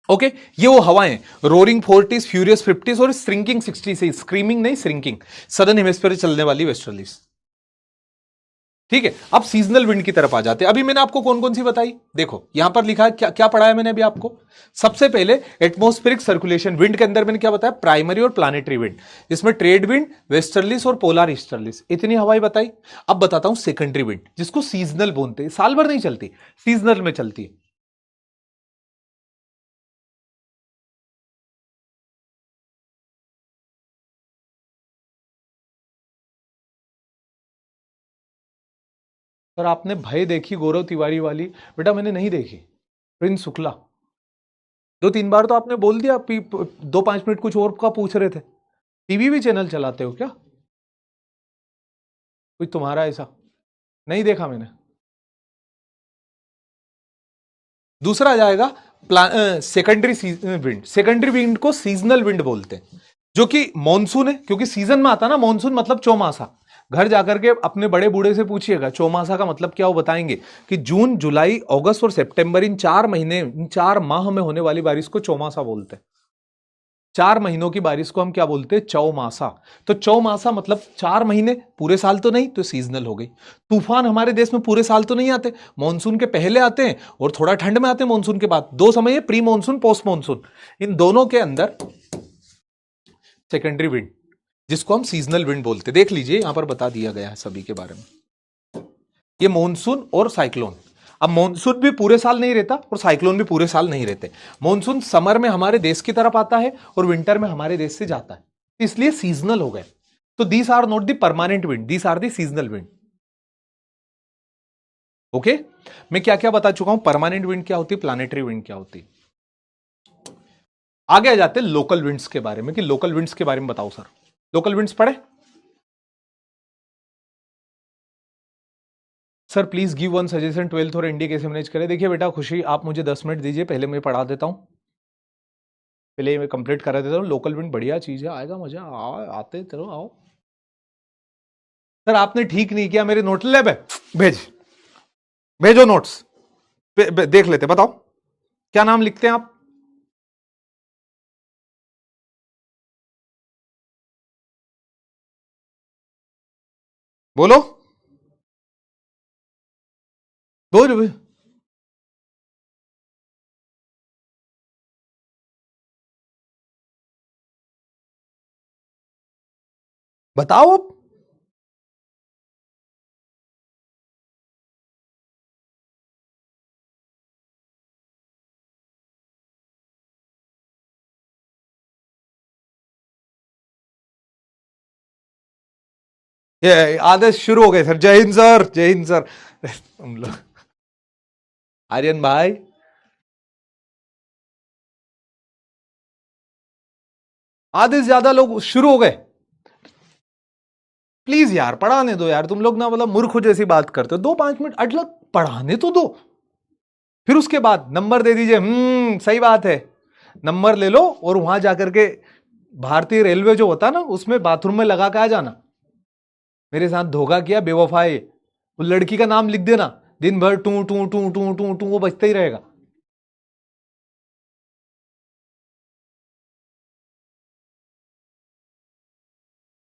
A: ओके, ये वो हवाएं रोरिंग 40s, फ्यूरियस 50s और श्रिंकिंग 60 से, स्क्रीमिंग नहीं श्रिंकिंग, सदर्न हेमिस्फीयर चलने वाली वेस्टर्लीज। ठीक है, अब सीजनल विंड की तरफ आ जाते हैं। अभी मैंने आपको कौन कौन सी बताई, देखो यहां पर लिखा है, क्या क्या पढ़ाया मैंने अभी आपको। सबसे पहले एटमॉस्फेरिक सर्कुलेशन विंड के अंदर मैंने क्या बताया, प्राइमरी और प्लानिटरी विंड, इसमें ट्रेड विंड, वेस्टर्लीज और पोलर ईस्टर्लीज, इतनी हवाएं बताई। अब बताता हूं सेकेंडरी विंड, जिसको सीजनल बोलते हैं, साल भर नहीं चलती, सीजनल में चलती है। सर आपने भय देखी गौरव तिवारी वाली? बेटा मैंने नहीं देखी। प्रिंस शुक्ला, 2-3 बार तो आपने बोल दिया, 2-5 मिनट कुछ और का पूछ रहे थे। टीवी भी चैनल चलाते हो क्या? कुछ तुम्हारा ऐसा नहीं देखा मैंने। दूसरा आ जाएगा सेकेंडरी विंड। सेकेंडरी विंड को सीजनल विंड बोलते हैं, जो कि मॉनसून है, क्योंकि सीजन में आता ना मॉनसून, मतलब चौमासा। घर जाकर के अपने बड़े बूढ़े से पूछिएगा चौमासा का मतलब क्या, वो बताएंगे कि जून जुलाई अगस्त और सितंबर, इन 4 महीने, इन 4 माह में होने वाली बारिश को चौमासा बोलते हैं। 4 महीनों की बारिश को हम क्या बोलते हैं, चौमासा। तो चौमासा मतलब 4 महीने, पूरे साल तो नहीं, तो सीजनल हो गई। तूफान हमारे देश में पूरे साल तो नहीं आते, मॉनसून के पहले आते हैं और थोड़ा ठंड में आते हैं मॉनसून के बाद। 2 समय है, प्री मॉनसून, पोस्ट मॉनसून। इन दोनों के अंदर सेकेंडरी विंड, जिसको हम सीजनल विंड बोलते हैं। देख लीजिए यहां पर बता दिया गया है सभी के बारे में। ये मॉनसून और साइक्लोन। अब मॉनसून भी पूरे साल नहीं रहता और साइक्लोन भी पूरे साल नहीं रहते। मॉनसून समर में हमारे देश की तरफ आता है और विंटर में हमारे देश से जाता है, इसलिए सीजनल हो गए। तो these are not the permanent wind, these are the seasonal wind. Okay, मैं क्या क्या बता चुका हूं, परमानेंट विंड क्या होती है, प्लानेटरी विंड क्या होती है। आगे आ जाते हैं लोकल विंड्स के बारे में, कि लोकल विंड्स के बारे में बताओ सर। लोकल विंड्स पढ़े sir? Please give one suggestion, 12th और एनडी कैसे मैनेज करें। देखिए बेटा खुशी, आप मुझे 10 मिनट दीजिए, पहले मैं पढ़ा देता हूं, पहले मैं कंप्लीट करा देता हूं। लोकल विंड बढ़िया चीज है, आएगा मजा, आते चलो आओ। सर आपने ठीक नहीं किया, मेरे नोट ले भेजो नोट्स, देख लेते, बताओ क्या नाम लिखते हैं आप। बोलो बोलो, बताओ अब। ये आदेश शुरू हो गए सर। जय हिंद सर, जय हिंद सर। हम लोग आर्यन भाई, आधे से ज्यादा लोग शुरू हो गए। प्लीज यार पढ़ाने दो यार, तुम लोग ना मतलब मूर्ख जैसी बात करते हो। 2-5 मिनट अटलग पढ़ाने तो दो, फिर उसके बाद नंबर दे दीजिए। सही बात है, नंबर ले लो और वहां जाकर के भारतीय रेलवे जो होता ना, उसमें बाथरूम में लगा के आ जाना। मेरे साथ धोखा किया बेवफा है, वो लड़की का नाम लिख देना, दिन भर टू टू टू टू टू टू वो बजता ही रहेगा।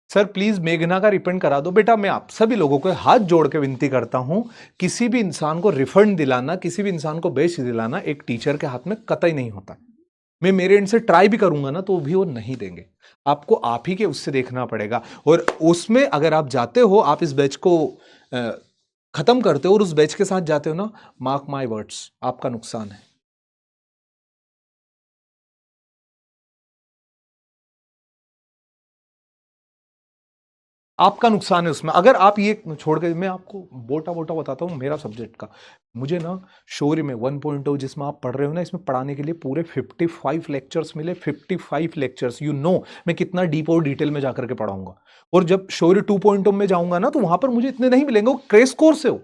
A: सर प्लीज मेघना का रिफंड करा दो। बेटा मैं आप सभी लोगों को हाथ जोड़ के विनती करता हूं, किसी भी इंसान को रिफंड दिलाना, किसी भी इंसान को बेच दिलाना एक टीचर के हाथ में कतई नहीं होता। मैं मेरे एंड से ट्राई भी करूंगा ना तो भी वो नहीं देंगे, आपको आप ही के उससे देखना पड़ेगा। और उसमें अगर आप जाते हो, आप इस बैच को खत्म करते हो और उस बैच के साथ जाते हो ना, मार्क माय वर्ड्स, आपका नुकसान है। आपका नुकसान है उसमें। अगर आप ये छोड़ के, मैं आपको बोटा बोटा बताता हूँ मेरा सब्जेक्ट का। मुझे ना शौर्य में 1.0 जिसमें आप पढ़ रहे हो ना, इसमें पढ़ाने के लिए पूरे 55 लेक्चर्स मिले। 55 लेक्चर्स, यू नो मैं कितना डीप और डिटेल में जाकर के पढ़ाऊंगा। और जब शौर्य 2.0 में जाऊंगा ना, तो वहां पर मुझे इतने नहीं मिलेंगे, वो क्रेश कोर्स है, वो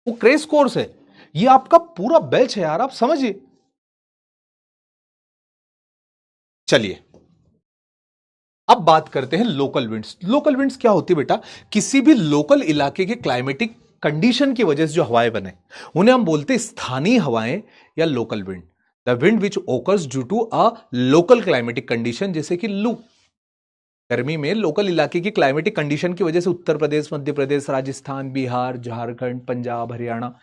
A: क्रेश कोर्स है। ये आपका पूरा बैच है यार, आप समझिए। चलिए अब बात करते हैं लोकल विंड्स। लोकल विंड्स क्या होती है बेटा, किसी भी लोकल इलाके के क्लाइमेटिक कंडीशन की वजह से जो हवाएं बने, उन्हें हम बोलते हैं स्थानीय हवाएं या local wind. The wind which occurs due to a local climatic condition, जैसे कि लू। गर्मी में लोकल इलाके की क्लाइमेटिक कंडीशन की वजह से उत्तर प्रदेश, मध्य प्रदेश, राजस्थान, बिहार, झारखंड, पंजाब, हरियाणा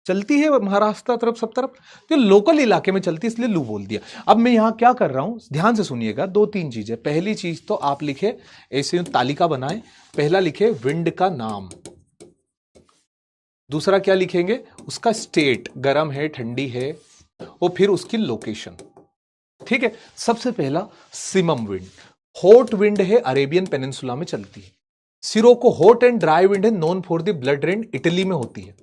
A: चलती है, महाराष्ट्र तरफ सब तरफ, तो लोकल इलाके में चलती है, इसलिए लू बोल दिया। अब मैं यहां क्या कर रहा हूं, ध्यान से सुनिएगा। 2-3 चीजें। पहली चीज तो आप लिखे, ऐसे तालिका बनाए। पहला लिखे विंड का नाम, दूसरा क्या लिखेंगे, उसका स्टेट, गर्म है ठंडी है, और फिर उसकी लोकेशन। ठीक है, सबसे पहला सिमम विंड। हॉट विंड है, अरेबियन पेनिनसुला में चलती है। Sirocco hot and dry wind है, known for the blood rain, Italy में होती है।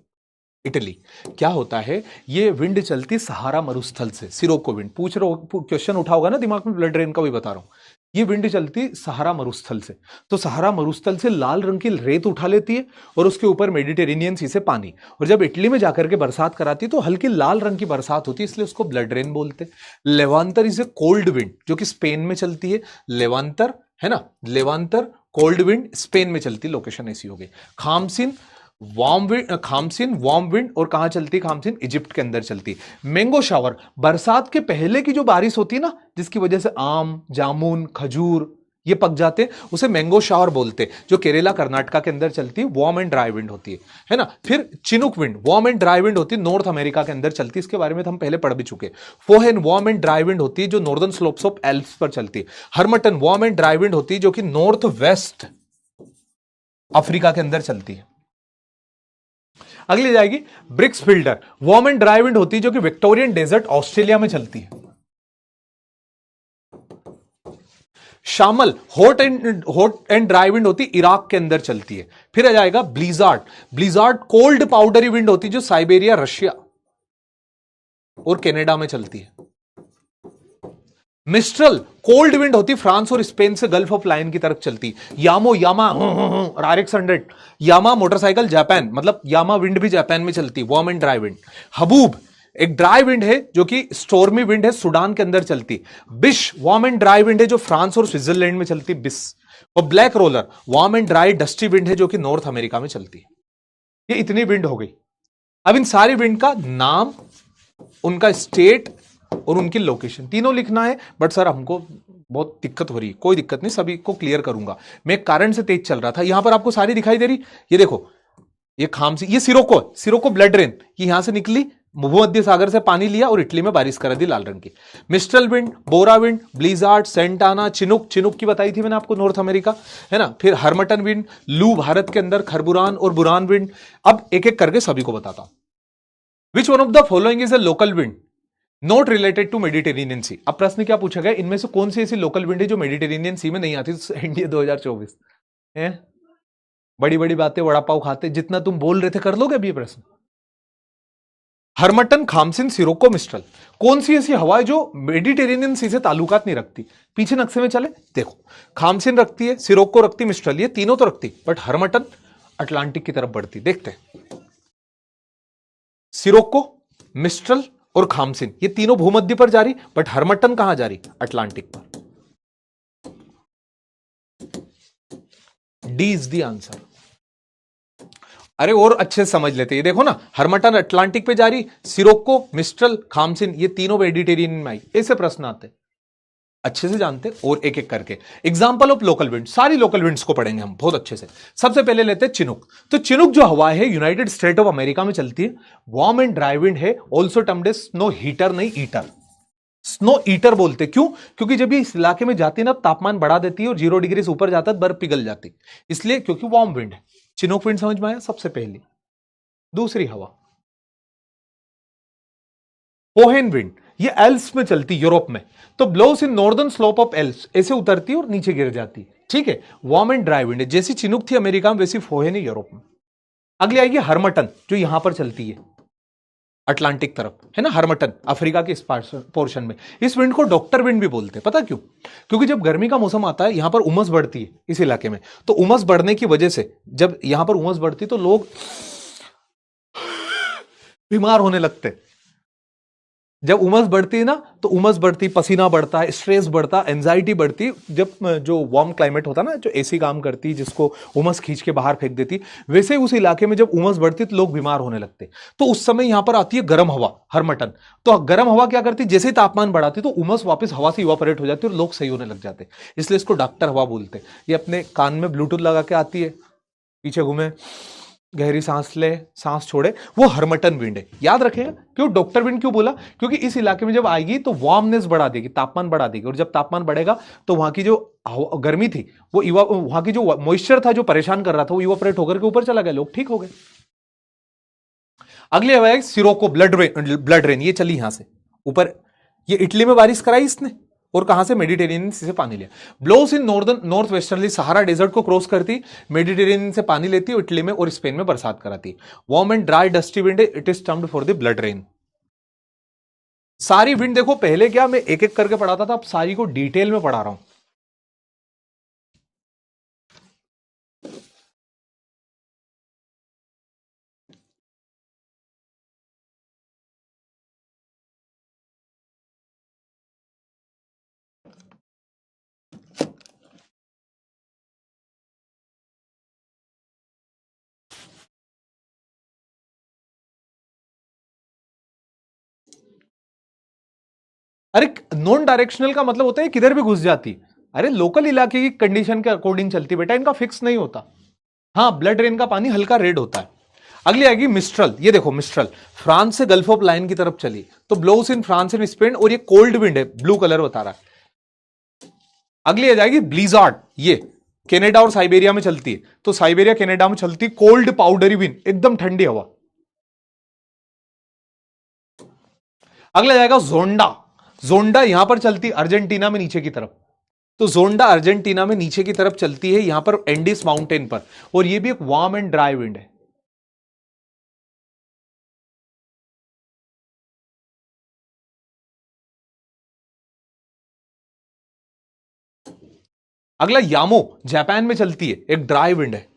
A: इटली क्या होता है, ये विंड चलती सहारा मरुस्थल से। सिरोको विंड पूछ रहे हो, क्वेश्चन उठा होगा ना दिमाग में, ब्लड रेन का भी बता रहा हूं। ये विंड चलती सहारा मरुस्थल से, तो सहारा मरुस्थल से लाल रंग की रेत उठा लेती है और उसके ऊपर मेडिटेरेनियन सी से पानी, और जब इटली में जाकर के बरसात कराती है तो हल्की लाल रंग की बरसात होती है, इसलिए उसको ब्लड रेन बोलते हैं। लेवांतर इज ए कोल्ड विंड जो कि स्पेन में चलती है। लेवांतर है ना, लेवांतर कोल्ड विंड स्पेन में चलती, लोकेशन ऐसी हो गई। खामसिन वार्म विंड, खामसिन वार्म विंड, और कहां चलती है खामसिन? इजिप्ट के अंदर चलती। मैंगो शावर, बरसात के पहले की जो बारिश होती है ना, जिसकी वजह से आम, जामुन, खजूर ये पक जाते हैं, उसे मैंगो शावर बोलते हैं, जो केरला कर्नाटका के अंदर चलती है। वार्म एंड ड्राई विंड होती है ना। फिर Chinook wind, warm and dry wind होती है, नॉर्थ अमेरिका के अंदर चलती है, इसके बारे में तो हम पहले पढ़ भी चुके। फोहेन वार्म एंड ड्राई विंड होती है जो नॉर्दर्न स्लोप्स ऑफ एल्प्स पर चलती है। हरमटन वार्म एंड ड्राई विंड होती है जो कि नॉर्थ वेस्ट अफ्रीका के अंदर चलती है। अगली जाएगी ब्रिक्स फिल्टर, वार्म एंड ड्राई विंड होती है जो कि विक्टोरियन डेजर्ट ऑस्ट्रेलिया में चलती है। शामल हॉट एंड ड्राई विंड होती है, इराक के अंदर चलती है। फिर आ जाएगा blizzard, blizzard cold powdery wind होती है जो साइबेरिया, रशिया और कनाडा में चलती है। मिस्ट्रल कोल्ड विंड होती, फ्रांस और स्पेन से गल्फ ऑफ लायन की तरफ चलती। यामो, यामा और RX-100, यामा मोटरसाइकिल जापान, मतलब यामा विंड भी जापान में चलती, warm and dry wind. Haboob एक ड्राई विंड है जो कि स्टॉर्मी विंड है, सूडान के अंदर चलती। बिश वार्म एंड ड्राई विंड है जो फ्रांस और स्विट्जरलैंड में चलती, बिस। और black roller warm and dry dusty wind है जो कि नॉर्थ अमेरिका में चलती है। ये इतनी विंड हो गई। अब इन सारी विंड का नाम, उनका स्टेट और उनकी लोकेशन तीनों लिखना है। बट सर हमको बहुत दिक्कत हो रही है, कोई दिक्कत नहीं, सभी को क्लियर करूंगा। मैं एक कारण से तेज चल रहा था। यहां पर आपको सारी दिखाई दे रही, ये देखो, ये खामसी, ये सिरोको ब्लड रेन, ये यहां से निकली, भूमध्य सागर से पानी लिया और इटली में बारिश करा दी लाल रंग की। मिस्टल विंड, बोरा विंड, ब्लिजार्ड, सेंटाना, चिनुक की बताई थी मैंने आपको, नॉर्थ अमेरिका है ना। फिर हरमटन विंड, लू भारत के अंदर, खरबुरान और बुरान विंड। अब एक एक करके सभी को बताता हूं। Which one of the following is a local wind not related to Mediterranean Sea. अब प्रश्न क्या पूछा गया, इनमें से कौन सी ऐसी लोकल विंड है जो मेडिटेरेनियन सी में नहीं आती? इंडिया 2024 है, बड़ी बड़ी बातें, वड़ा पाव खाते, जितना तुम बोल रहे थे कर लोगे अभी ये प्रश्न। हरमटन, खामसिन, सिरोको, मिस्ट्रल, कौन सी ऐसी हवा है जो मेडिटेरेनियन सी से ताल्लुकात नहीं रखती? पीछे नक्शे में चले देखो, खामसिन रखती है, सिरोको रखती, मिस्ट्रल, ये तीनों तो रखती, बट हरमटन अटलांटिक की तरफ बढ़ती। देखते हैं, सिरोको, मिस्ट्रल और खामसिन ये तीनों भूमध्य पर जारी, बट हरमटन कहां जारी? अटलांटिक पर। D is the answer. अरे और अच्छे से समझ लेते, ये देखो ना, हरमटन अटलांटिक पे जारी, सिरोको, मिस्ट्रल, खामसिन ये तीनों मेडिटेरियन में आई। ऐसे प्रश्न आते अच्छे से जानते, और एक एक करके एग्जांपल ऑफ लोकल विंड, सारी लोकल विंड्स को पढ़ेंगे हम बहुत अच्छे से। सबसे पहले लेते हैं चिनुक। तो चिनुक जो हवा है यूनाइटेड स्टेट ऑफ अमेरिका में चलती है, वार्म एंड ड्राई विंड है, also termed as snow heater, नहीं ईटर, स्नो ईटर बोलते। क्यों? क्योंकि जब ये इस इलाके में जाती है ना, तापमान बढ़ा देती है और 0 डिग्री से ऊपर जाता है, बर्फ पिघल जाती, इसलिए, क्योंकि वार्म विंड है। चिनोक विंड समझ में आया सबसे पहली। दूसरी हवा पोहेन विंड, ये एल्प्स में चलती, यूरोप में, तो blows in northern slope of Alps, ऐसे उतरती और नीचे गिर जाती, ठीक है। वार्म एंड ड्राई विंड, जैसी चिनुक थी अमेरिका में, वैसी फोहेन है यूरोप में। अगली आएगी हरमटन, जो यहां पर चलती है अटलांटिक तरफ, है ना, हरमटन अफ्रीका के इस पोर्शन में। इस विंड को डॉक्टर विंड भी बोलते हैं, पता क्यों? क्योंकि जब गर्मी का मौसम आता है, यहां पर उमस बढ़ती है इस इलाके में, तो उमस बढ़ने की वजह से, जब यहां पर उमस बढ़ती तो लोग बीमार होने लगते। जब उमस बढ़ती है ना, तो उमस बढ़ती, पसीना बढ़ता है, स्ट्रेस बढ़ता, एंजाइटी बढ़ती। जब जो वार्म क्लाइमेट होता ना, जो एसी काम करती, जिसको उमस खींच के बाहर फेंक देती, वैसे उस इलाके में जब उमस बढ़ती तो लोग बीमार होने लगते। तो उस समय यहां पर आती है गर्म हवा, हरमटन। तो गर्म हवा क्या करती, जैसे ही तापमान बढ़ाती तो उमस वापस हवा से इवापोरेट हो जाती और लोग सही होने लग जाते, इसलिए इसको डॉक्टर हवा बोलते। ये अपने कान में ब्लूटूथ लगा के आती है, पीछे घूमे, गहरी सांस ले, सांस छोड़े, वो हरमटन विंड है। याद रखेगा क्यों डॉक्टर विंड क्यों बोला? क्योंकि इस इलाके में जब आएगी तो वार्मनेस बढ़ा देगी, तापमान बढ़ा देगी, और जब तापमान बढ़ेगा तो वहां की जो गर्मी थी, वो वहां की जो मॉइस्चर था जो परेशान कर रहा था, वो इवापोरेट होकर के ऊपर चला गया, लोग ठीक हो गए। अगले हवा है सिरोको, ब्लड रेन, ये चली यहां से ऊपर, ये इटली में बारिश कराई इसने, और कहां से? मेडिटेरेनियन से पानी लिया। ब्लोस इन नॉर्थ वेस्टर्नली, सहारा डेजर्ट को क्रॉस करती, मेडिटेरेनियन से पानी लेती, इटली में और स्पेन में बरसात कराती। Warm and dry dusty wind, it is termed for the blood rain. सारी विंड देखो, पहले क्या मैं एक एक करके पढ़ाता था, अब सारी को डिटेल में पढ़ा रहा हूं। अरे नॉन डायरेक्शनल का मतलब होता है किधर भी घुस जाती। अरे लोकल इलाके की कंडीशन के अकॉर्डिंग चलती बेटा, इनका फिक्स नहीं होता। हाँ, ब्लड रेन का पानी हल्का रेड होता है। अगली आएगी मिस्ट्रल। ये देखो मिस्ट्रल फ्रांस से गल्फ ऑफ लाइन की तरफ चली तो blows in France and Spain, और ये कोल्ड विंड है, ब्लू कलर बता रहा है। अगली आ जाएगी ब्लीजार्ड। ये कनाडा और साइबेरिया में चलती है, तो साइबेरिया कनाडा में चलती कोल्ड पाउडरी विंड, एकदम ठंडी हवा। अगला जाएगा जोंडा। जोंडा यहां पर चलती अर्जेंटीना में नीचे की तरफ, तो जोंडा अर्जेंटीना में नीचे की तरफ चलती है यहां पर एंडीज माउंटेन पर, और ये भी एक वार्म एंड ड्राई विंड है। अगला यामो, जापान में चलती है, एक ड्राई विंड है।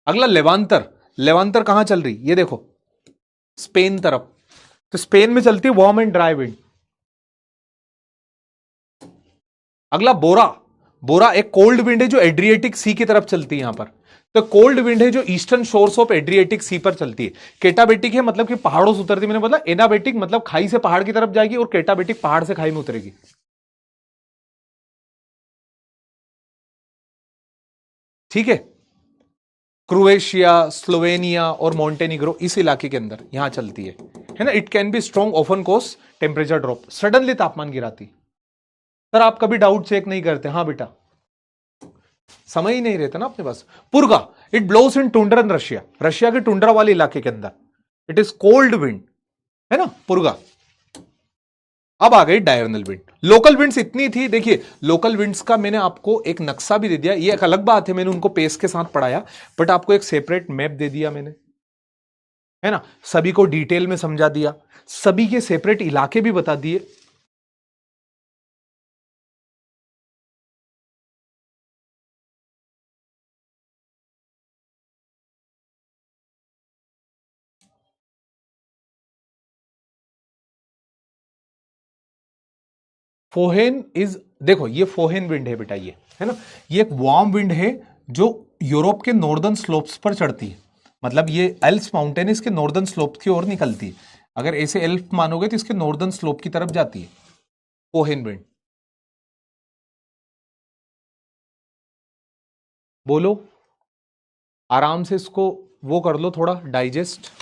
A: अगला लेवांतर। लेवांतर कहां चल रही, ये देखो स्पेन तरफ, तो स्पेन में चलती है वार्म एंड ड्राई विंड। अगला बोरा। बोरा एक कोल्ड विंड है जो एड्रिएटिक सी की तरफ चलती है यहां पर, तो कोल्ड विंड है जो ईस्टर्न शोर्स ऑफ एड्रिएटिक सी पर चलती है। केटाबेटिक है मतलब कि पहाड़ों से उतरती, मैंने बोला एनाबेटिक मतलब खाई से पहाड़ की तरफ जाएगी, और केटाबेटिक पहाड़ से खाई में उतरेगी। ठीक है, क्रोएशिया, स्लोवेनिया और मॉन्टेनिग्रो इस इलाके के अंदर यहां चलती है ना। It can be strong, often cause temperature drop, suddenly तापमान गिराती। सर आप कभी डाउट चेक नहीं करते? हाँ बेटा, समय ही नहीं रहता ना अपने पास। Purga, it blows in tundra Russia, Russia के टुंड्रा वाले इलाके के अंदर, इट इज कोल्ड विंड, है ना पुरगा। अब आ गई डायरनल विंड। लोकल विंड्स इतनी थी, देखिए लोकल विंड्स का मैंने आपको एक नक्शा भी दे दिया, ये एक अलग बात है, मैंने उनको पेस के साथ पढ़ाया, बट आपको एक सेपरेट मैप दे दिया मैंने, है ना। सभी को डिटेल में समझा दिया, सभी के सेपरेट इलाके भी बता दिए। फोहेन इज, देखो ये फोहेन विंड है बेटा, ये है ना, ये एक वार्म विंड है जो यूरोप के नॉर्दर्न स्लोप्स पर चढ़ती है, मतलब ये एल्प्स माउंटेन इसके नॉर्दर्न स्लोप की ओर निकलती है। अगर ऐसे एल्प मानोगे तो इसके नॉर्दर्न स्लोप की तरफ जाती है फोहेन विंड। बोलो, आराम से इसको वो कर लो थोड़ा डाइजेस्ट।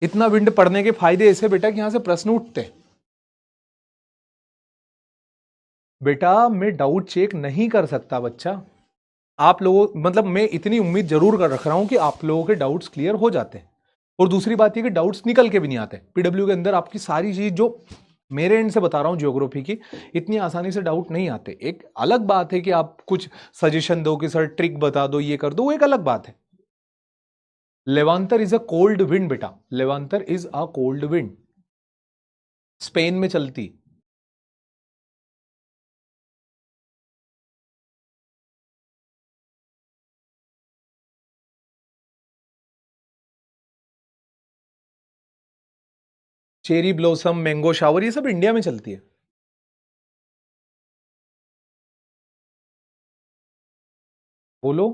A: इतना विंड पढ़ने के फायदे ऐसे बेटा कि यहां से प्रश्न उठते हैं। बेटा मैं डाउट चेक नहीं कर सकता बच्चा, आप लोगों मतलब मैं इतनी उम्मीद जरूर कर रख रहा हूं कि आप लोगों के डाउट्स क्लियर हो जाते हैं, और दूसरी बात यह कि डाउट्स निकल के भी नहीं आते। पीडब्ल्यू के अंदर आपकी सारी चीज जो मेरे एंड से बता रहा हूं ज्योग्राफी की, इतनी आसानी से डाउट नहीं आते। एक अलग बात है कि आप कुछ सजेशन दो कि सर ट्रिक बता दो, ये कर दो, वो एक अलग बात है। Levanter is a cold wind बेटा, levanter is a cold wind, Spain में चलती। चेरी ब्लॉसम, मैंगो शावर, ये सब इंडिया में चलती है। बोलो,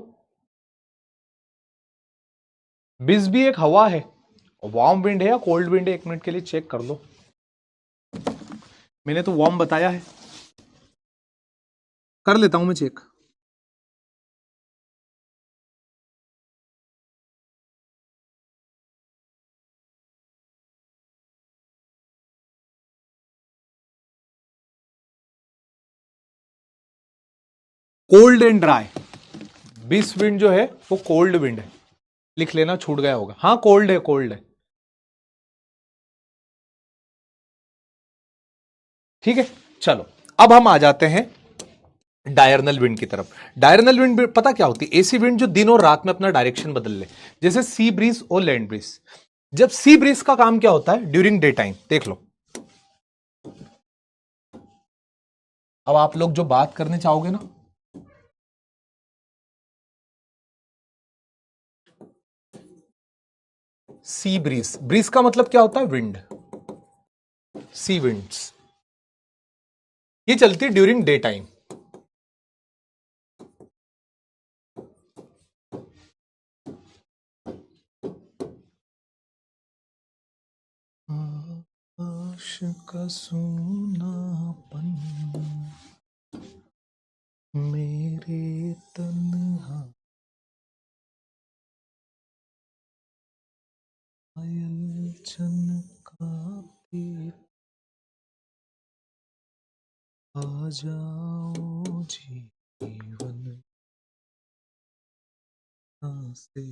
A: बिज भी एक हवा है, वार्म विंड है या कोल्ड विंड है, एक मिनट के लिए चेक कर लो। मैंने तो वार्म बताया है, कर लेता हूं मैं चेक। कोल्ड एंड ड्राई, बिस विंड जो है वो कोल्ड विंड है, लिख लेना, छूट गया होगा। हाँ कोल्ड है, कोल्ड है। ठीक है, चलो अब हम आ जाते हैं डायरनल विंड की तरफ। डायरनल विंड पता क्या होती है? ऐसी विंड जो दिन और रात में अपना डायरेक्शन बदल ले, जैसे सी ब्रीज और लैंड ब्रीज। जब सी ब्रीज का काम क्या होता है? ड्यूरिंग डे टाइम, देख लो। अब आप लोग जो बात करने चाहोगे ना, सी ब्रीज, ब्रीज का मतलब क्या होता है? विंड, सी विंड्स, ये चलती है ड्यूरिंग डे टाइम। खामोश का सूनापन मेरे तन्हा पायल चनकाती आ जाओ जीवन से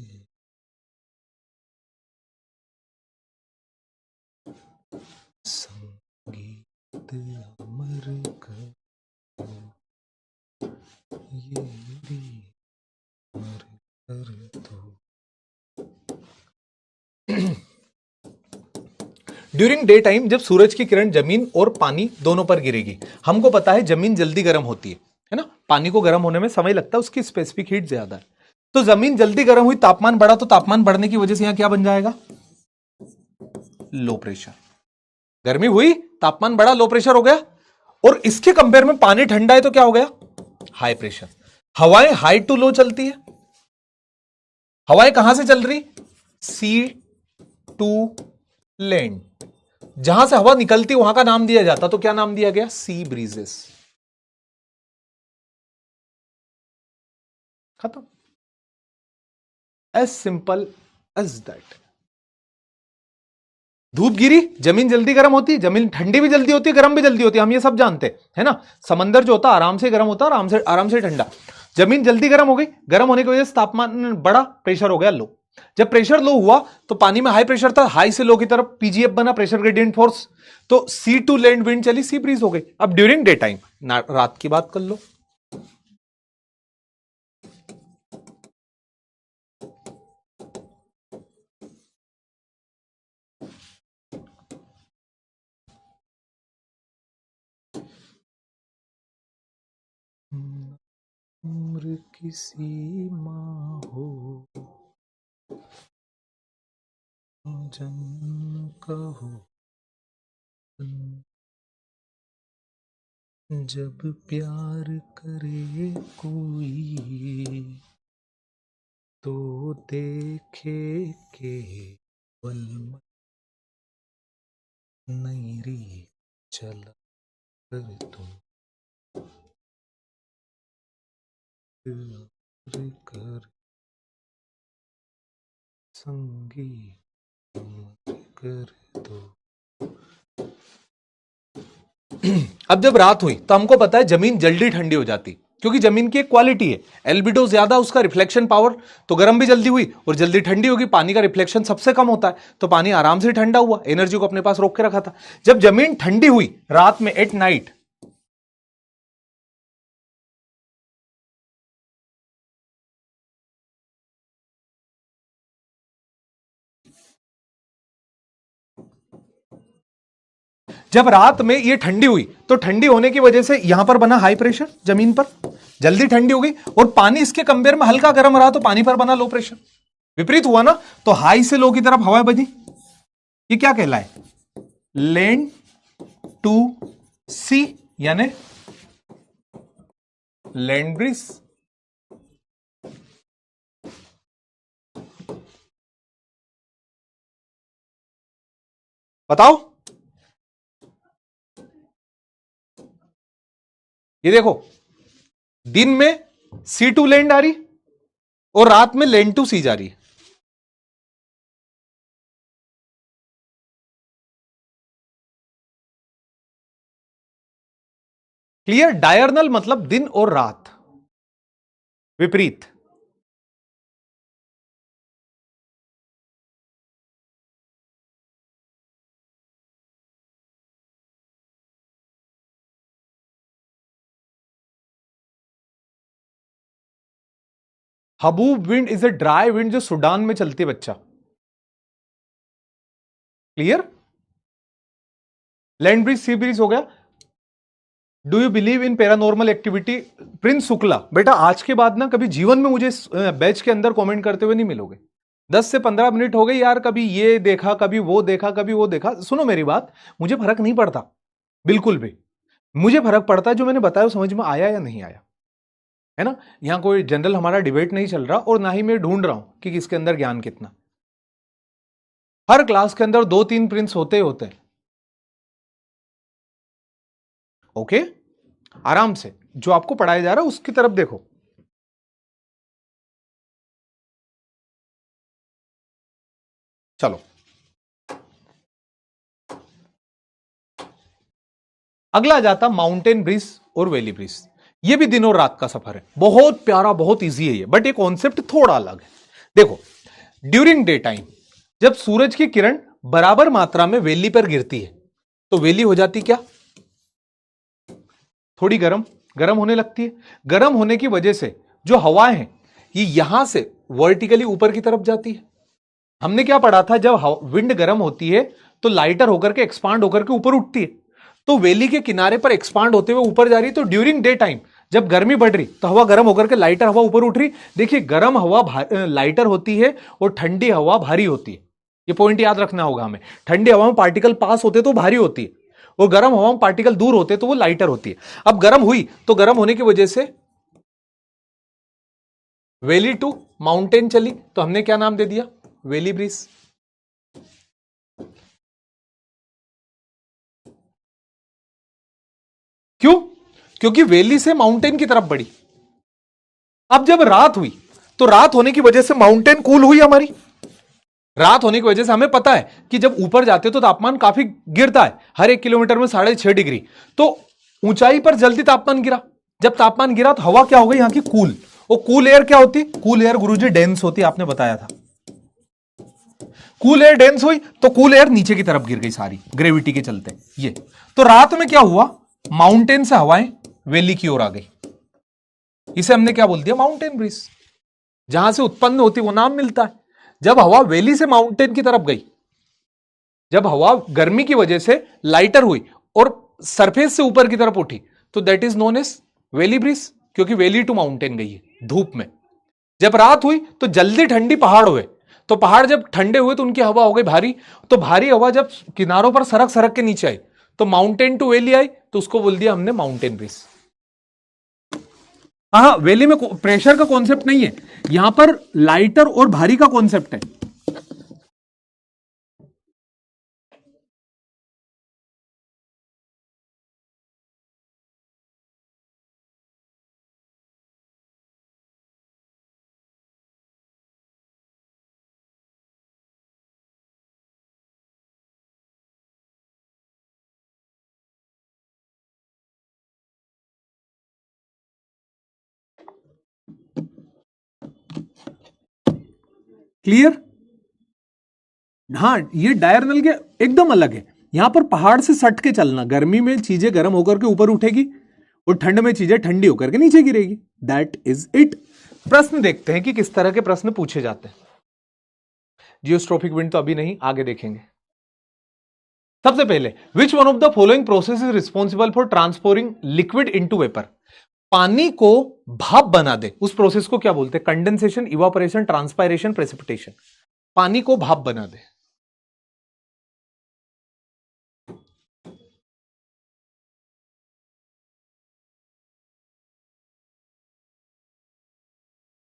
A: संगीत अमर कर ये भी अमर कर दो। ड्यूरिंग डे टाइम जब सूरज की किरण जमीन और पानी दोनों पर गिरेगी, हमको पता है जमीन जल्दी गर्म होती है ना, पानी को गर्म होने में समय लगता है, उसकी स्पेसिफिक हीट ज्यादा है। तो जमीन जल्दी गर्म हुई, तापमान बढ़ा, तो तापमान बढ़ने की वजह से यहां क्या बन जाएगा? Low pressure. गर्मी हुई, तापमान बढ़ा, लो प्रेशर हो गया। और इसके कंपेयर में पानी ठंडा है तो क्या हो गया? High pressure. हवाएं हाई टू लो चलती है। हवाएं कहां से चल रही? सी टू लैंड। जहां से हवा निकलती वहां का नाम दिया जाता, तो क्या नाम दिया गया? Sea breezes. खत्म। As simple as that. धूप गिरी, जमीन जल्दी गर्म होती है, जमीन ठंडी भी जल्दी होती है, गर्म भी जल्दी होती है, हम ये सब जानते हैं, है ना। समंदर जो होता है आराम से गर्म होता है, आराम से ठंडा। जमीन जल्दी गर्म हो गई, गर्म होने की वजह से तापमान बढ़ा, प्रेशर हो गया लो। जब प्रेशर लो हुआ तो पानी में हाई प्रेशर था, हाई से लो की तरफ पीजीएफ बना, प्रेशर ग्रेडियंट फोर्स, तो सी टू लैंड विंड चली, सी ब्रीज हो गई। अब ड्यूरिंग डे टाइम, रात की बात कर लो, उम्र की सीमा हो जन्म का हो, जब प्यार करे कोई तो देखे केवल नैरी चला कर तुम कर संगीत कर दो। अब जब रात हुई तो हमको पता है जमीन जल्दी ठंडी हो जाती, क्योंकि जमीन की एक क्वालिटी है, एल्बिडो ज्यादा, उसका रिफ्लेक्शन पावर, तो गर्म भी जल्दी हुई और जल्दी ठंडी होगी। पानी का रिफ्लेक्शन सबसे कम होता है, तो पानी आराम से ठंडा हुआ, एनर्जी को अपने पास रोक के रखा था। जब जमीन ठंडी हुई रात में, एट नाइट, जब रात में ये ठंडी हुई तो ठंडी होने की वजह से यहां पर बना हाई प्रेशर, जमीन पर जल्दी ठंडी हो गई, और पानी इसके कंपेयर में हल्का गर्म रहा तो पानी पर बना लो प्रेशर। विपरीत हुआ ना, तो हाई से लो की तरफ हवा बनी, ये क्या कहलाए? लैंड टू सी, यानी लैंड ब्रीज। बताओ, ये देखो, दिन में सी टू लैंड आ रही और रात में लैंड टू सी जा रही है। क्लियर? डायरनल मतलब दिन और रात, विपरीत। Haboob wind is a dry wind जो सूडान में चलती है, बच्चा। क्लियर? लैंड ब्रिज सी ब्रिज हो गया। Do you believe in paranormal activity? Prince Shukla, बेटा आज के बाद ना कभी जीवन में मुझे बैच के अंदर कमेंट करते हुए नहीं मिलोगे। 10 से 15 मिनट हो गए यार, कभी ये देखा, कभी वो देखा, कभी वो देखा। सुनो मेरी बात, मुझे फर्क नहीं पड़ता बिल्कुल भी। मुझे फर्क पड़ता है जो मैंने बताया समझ में आया या नहीं आया, है ना। यहां कोई जनरल हमारा डिबेट नहीं चल रहा, और ना ही मैं ढूंढ रहा हूं कि किसके अंदर ज्ञान कितना। हर क्लास के अंदर 2-3 प्रिंस होते ही होते हैं, ओके, आराम से जो आपको पढ़ाया जा रहा है उसकी तरफ देखो। चलो अगला आ जाता माउंटेन ब्रिज और वैली ब्रिज। ये भी दिन और रात का सफर है, बहुत प्यारा, बहुत इजी है ये, बट ये कॉन्सेप्ट थोड़ा अलग है। देखो, ड्यूरिंग डे टाइम जब सूरज की किरण बराबर मात्रा में वैली पर गिरती है तो वैली हो जाती क्या, थोड़ी गर्म, गर्म होने लगती है। गर्म होने की वजह से जो हवाएं हैं ये यहां से वर्टिकली ऊपर की तरफ जाती है। हमने क्या पढ़ा था, जब विंड गर्म होती है तो लाइटर होकर के एक्सपांड होकर के ऊपर उठती है, तो वैली के किनारे पर एक्सपांड होते हुए ऊपर जा रही। तो ड्यूरिंग डे टाइम जब गर्मी बढ़ रही तो हवा गर्म होकर के लाइटर हवा ऊपर उठ रही। देखिए, गर्म हवा लाइटर होती है और ठंडी हवा भारी होती है। ये पॉइंट याद रखना होगा हमें। ठंडी हवा में पार्टिकल पास होते तो भारी होती है और गर्म हवा में पार्टिकल दूर होते तो वो लाइटर होती है। अब गर्म हुई तो गर्म होने की वजह से वैली टू माउंटेन चली, तो हमने क्या नाम दे दिया, वैली ब्रिज। क्यों, क्योंकि वैली से माउंटेन की तरफ बढ़ी। अब जब रात हुई तो रात होने की वजह से माउंटेन कूल हुई हमारी। रात होने की वजह से हमें पता है कि जब ऊपर जाते तो तापमान काफी गिरता है, हर 1 किलोमीटर में 6.5 डिग्री। तो ऊंचाई पर जल्दी तापमान गिरा। जब तापमान गिरा तो हवा क्या हो गई यहां की, कूल। और कूल एयर क्या होती, कूल एयर गुरुजी डेंस होती, आपने बताया था। कूल एयर डेंस हुई तो कूल एयर नीचे की तरफ गिर गई सारी, ग्रेविटी के चलते ये। तो रात में क्या हुआ, माउंटेन से हवाएं वैली की ओर आ गई। इसे हमने क्या बोल दिया, माउंटेन ब्रिज। जहां से उत्पन्न होती वो नाम मिलता है। जब हवा वैली से माउंटेन की तरफ गई, जब हवा गर्मी की वजह से लाइटर हुई और सरफेस से ऊपर की तरफ उठी, तो that is known as valley breeze, क्योंकि वैली टू माउंटेन गई है धूप में। जब रात हुई तो जल्दी ठंडी पहाड़ हुए, तो पहाड़ जब ठंडे हुए तो उनकी हवा हो गई भारी। तो भारी हवा जब किनारों पर सरक सरक के नीचे आई तो माउंटेन टू वैली आई, तो उसको बोल दिया हमने माउंटेन ब्रिज। हाँ, वैली में प्रेशर का कॉन्सेप्ट नहीं है, यहां पर लाइटर और भारी का कॉन्सेप्ट है। क्लियर? हाँ, ये डायरनल के एकदम अलग है। यहां पर पहाड़ से सट के चलना, गर्मी में चीजें गर्म होकर के ऊपर उठेगी और ठंड में चीजें ठंडी होकर के नीचे गिरेगी। That is it. प्रश्न देखते हैं कि किस तरह के प्रश्न पूछे जाते हैं। जियोस्ट्रोपिक विंड तो अभी नहीं, आगे देखेंगे। सबसे पहले, which one of the following process is responsible for transforming liquid into vapour. पानी को भाप बना दे, उस प्रोसेस को क्या बोलते हैं, कंडेंसेशन, इवापोरेशन, ट्रांसपायरेशन, प्रेसिपिटेशन। पानी को भाप बना दे।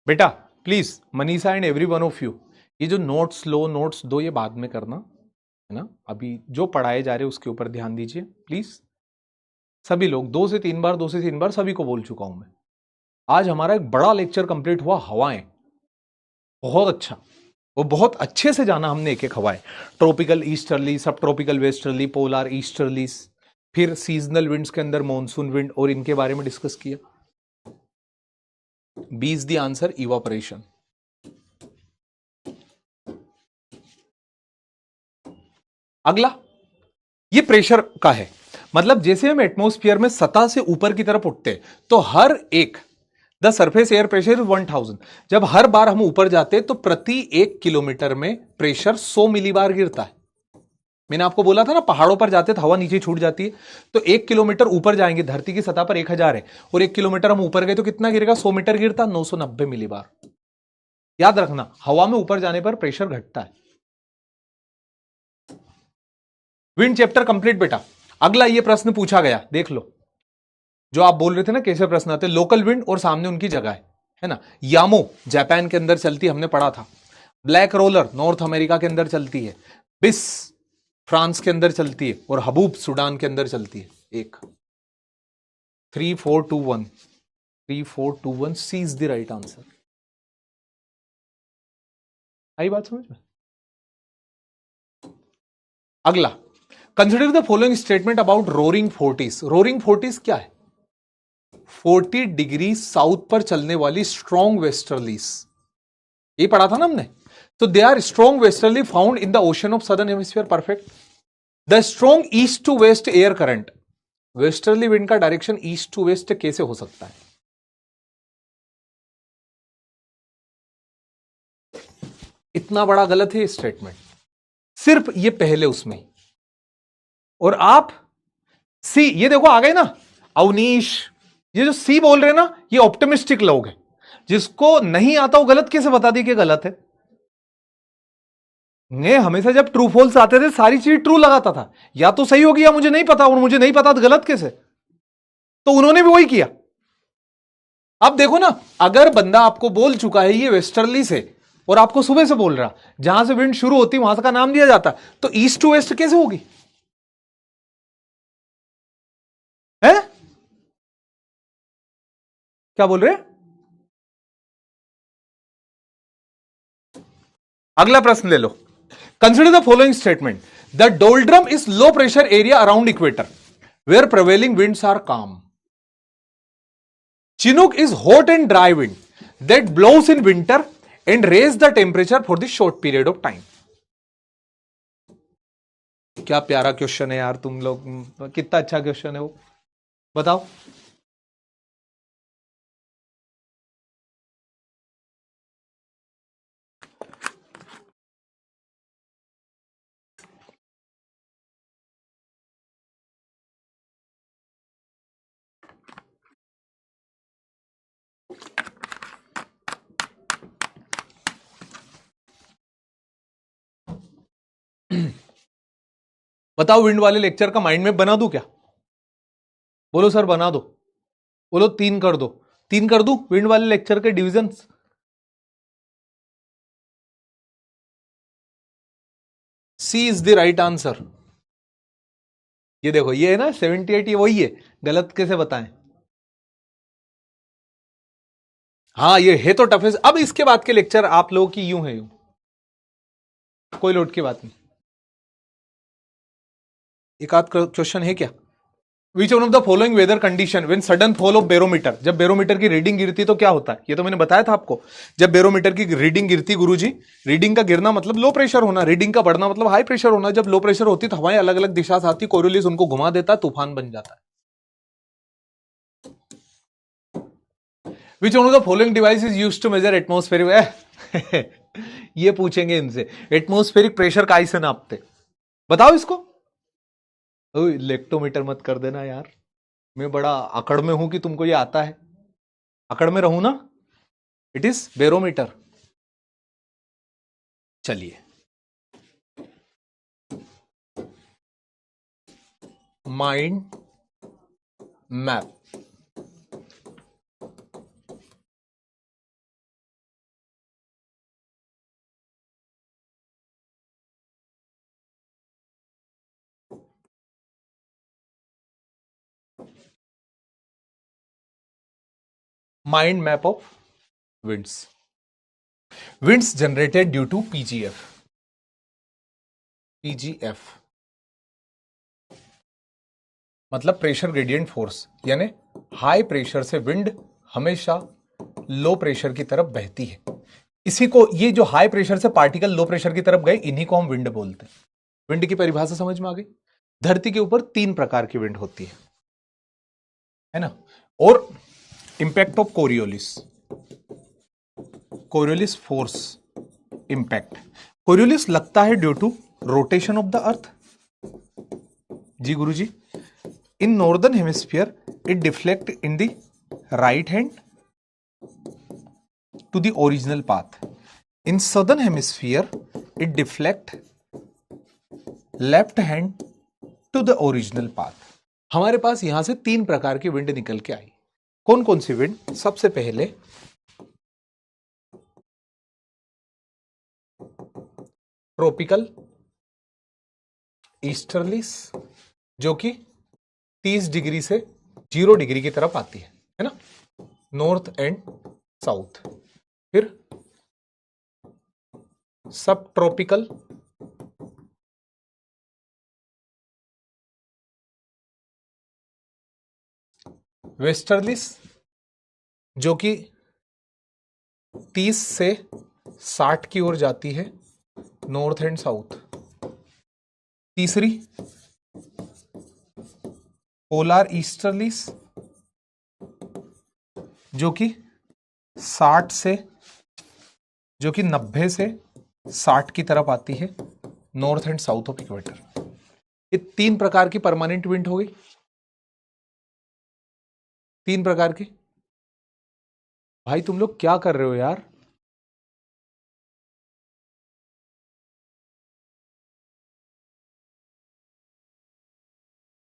A: बेटा please, Manisha and every one of you, ये जो नोट्स लो, नोट्स दो, ये बाद में करना है ना। अभी जो पढ़ाए जा रहे हैं उसके ऊपर ध्यान दीजिए प्लीज। सभी लोग 2 से 3 बार, 2 से 3 बार सभी को बोल चुका हूं मैं। आज हमारा एक बड़ा लेक्चर कंप्लीट हुआ, हवाएं। बहुत अच्छा, वो बहुत अच्छे से जाना हमने एक एक हवाएं। ट्रॉपिकल ईस्टर्ली, सब ट्रॉपिकल वेस्टर्ली, पोलर ईस्टर्लीज, फिर सीजनल विंड्स के अंदर मॉनसून विंड, और इनके बारे में डिस्कस किया। B is the answer, evaporation. अगला, ये प्रेशर का है। मतलब जैसे हम एटमॉस्फेयर में सतह से ऊपर की तरफ उठते हैं तो हर एक, द सरफेस एयर प्रेशर 1000। जब हर बार हम ऊपर जाते हैं तो प्रति 1 किलोमीटर में प्रेशर 100 मिलीबार गिरता है। मैंने आपको बोला था ना, पहाड़ों पर जाते तो हवा नीचे छूट जाती है। तो 1 किलोमीटर ऊपर जाएंगे, धरती की सतह पर 1000 है, और 1 किलोमीटर हम ऊपर गए तो कितना गिरेगा, 100 मीटर गिरता, 990 मिलीबार। याद रखना, हवा में ऊपर जाने पर प्रेशर घटता है। विंड चैप्टर कंप्लीट बेटा। अगला ये प्रश्न पूछा गया, देख लो। जो आप बोल रहे थे ना कैसे प्रश्न आते, लोकल विंड और सामने उनकी जगह है ना। यामो जापान के अंदर चलती है, हमने पढ़ा था। ब्लैक रोलर नॉर्थ अमेरिका के अंदर चलती है, बिस फ्रांस के अंदर चलती है, और हबूब सूडान के अंदर चलती है। एक 3421 3421 सी इज द राइट आंसर। आई बात समझ में? अगला, consider the following statement about roaring forties. Roaring forties क्या है? 40 डिग्री साउथ पर चलने वाली स्ट्रॉन्ग वेस्टर्लीज, ये पढ़ा था ना हमने। तो they are strong westerly found in the ocean of southern hemisphere. Perfect. The strong east to west air current, westerly wind का डायरेक्शन ईस्ट टू वेस्ट कैसे हो सकता है? इतना बड़ा गलत है स्टेटमेंट, सिर्फ ये पहले उसमें ही। और आप सी, ये देखो आ गए ना अवनीश, ये जो सी बोल रहे हैं ना, ये ऑप्टिमिस्टिक लोग हैं। जिसको नहीं आता वो गलत कैसे बता दी कि गलत है? ने हमेशा जब ट्रू फॉल्स आते थे सारी चीज ट्रू लगाता था, या तो सही होगी या मुझे नहीं पता, और मुझे नहीं पता तो गलत कैसे? तो उन्होंने भी वही किया। अब देखो ना, अगर बंदा आपको बोल चुका है ये वेस्टर्ली से, और आपको सुबह से बोल रहा जहां से विंड शुरू होती वहां से का नाम दिया जाता, तो ईस्ट टू वेस्ट कैसे होगी? है? क्या बोल रहे हैं? अगला प्रश्न ले लो। Consider the following statement. The doldrum is low pressure area around equator where prevailing winds are calm. Chinook is hot and dry wind that blows in winter and raise the temperature for the short period of time. क्या प्यारा question है यार, तुम लोग कितना अच्छा question है वो, बताओ। बताओ, विंड वाले लेक्चर का माइंड मैप बना दूं क्या? बोलो सर बना दो। बोलो 3 कर दो। 3 कर दूं विंड वाले लेक्चर के divisions? C is the right answer. ये देखो, ये है ना 78, ये वही है। गलत कैसे बताएं? हाँ ये है तो टफेस्ट। अब इसके बाद के लेक्चर आप लोगों की यूं है, यूं कोई लोट की बात नहीं। एक आध क्वेश्चन है क्या? Which one of the following weather condition when sudden fall of barometer, जब बैरोमीटर की रीडिंग गिरती तो क्या होता है? ये तो मैंने बताया था आपको। जब बैरोमीटर की रीडिंग गिरती गुरुजी, रीडिंग का गिरना मतलब लो प्रेशर होना, रीडिंग का बढ़ना मतलब हाई प्रेशर होना। जब लो प्रेशर होती तो हवाएं अलग अलग दिशा से आती, कोरियोलिस उनको घुमा देता, तूफान बन जाता है। Which one of the following device is used to measure atmospheric ये पूछेंगे इनसे, एटमॉस्फेरिक प्रेशर का से नापते, बताओ इसको। इलेक्ट्रोमीटर मत कर देना यार, मैं बड़ा अकड़ में हूं कि तुमको ये आता है। अकड़ में रहूं ना। It is barometer. चलिए, mind map. Mind map of winds. Winds generated due to PGF. PGF मतलब प्रेशर ग्रेडियंट फोर्स, यानी हाई प्रेशर से विंड हमेशा लो प्रेशर की तरफ बहती है। इसी को, ये जो हाई प्रेशर से पार्टिकल लो प्रेशर की तरफ गए, इन्हीं को हम विंड बोलते हैं। विंड की परिभाषा समझ में आ गई? धरती के ऊपर 3 प्रकार की विंड होती है ना। और impact of Coriolis, Coriolis force impact. Coriolis लगता है due to rotation of the earth. जी गुरुजी, in northern hemisphere it deflect in the right hand to the original path. In southern hemisphere it deflect left hand to the original path. हमारे पास यहां से 3 प्रकार की विंड निकल के आई। कौन कौन सी विंड? सबसे पहले ट्रॉपिकल ईस्टर्लीस, जो कि 30 डिग्री से 0 डिग्री की तरफ आती है ना, नॉर्थ एंड साउथ। फिर सब ट्रॉपिकल, वेस्टर्लिस जो कि 30 से 60 की ओर जाती है, नॉर्थ एंड साउथ। तीसरी पोलार ईस्टर्लिस जो कि 90 से 60 की तरफ आती है, north and south of equator. ये 3 प्रकार की परमानेंट विंड हो गई, 3 प्रकार की। भाई तुम लोग क्या कर रहे हो यार?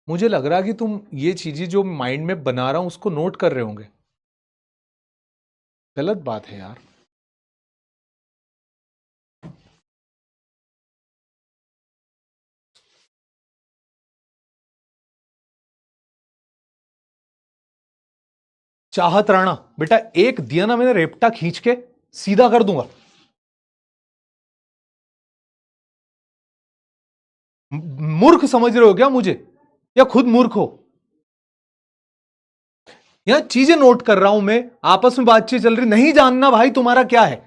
A: मुझे लग रहा है कि तुम ये चीजें जो माइंड में बना रहा हूं उसको नोट कर रहे होंगे। गलत बात है यार। चाहत राणा, बेटा एक दिया ना मैंने रेपटा खींच के सीधा कर दूंगा। मूर्ख समझ रहे हो क्या मुझे, या खुद मूर्ख हो? यहां चीजें नोट कर रहा हूं मैं, आपस में बातचीत चल रही, नहीं जानना भाई तुम्हारा क्या है।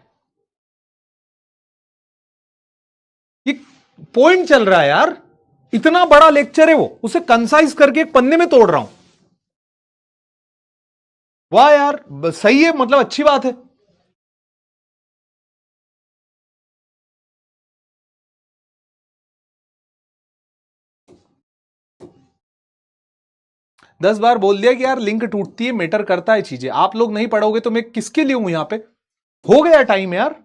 A: ये पॉइंट चल रहा है यार, इतना बड़ा लेक्चर है वो, उसे कंसाइज करके एक पन्ने में तोड़ रहा हूं। वाह यार, सही है, मतलब अच्छी बात है। दस बार बोल दिया कि यार लिंक टूटती है, मैटर करता है चीजें। आप लोग नहीं पढ़ोगे तो मैं किसके लिए हूं यहां पे? हो गया टाइम यार।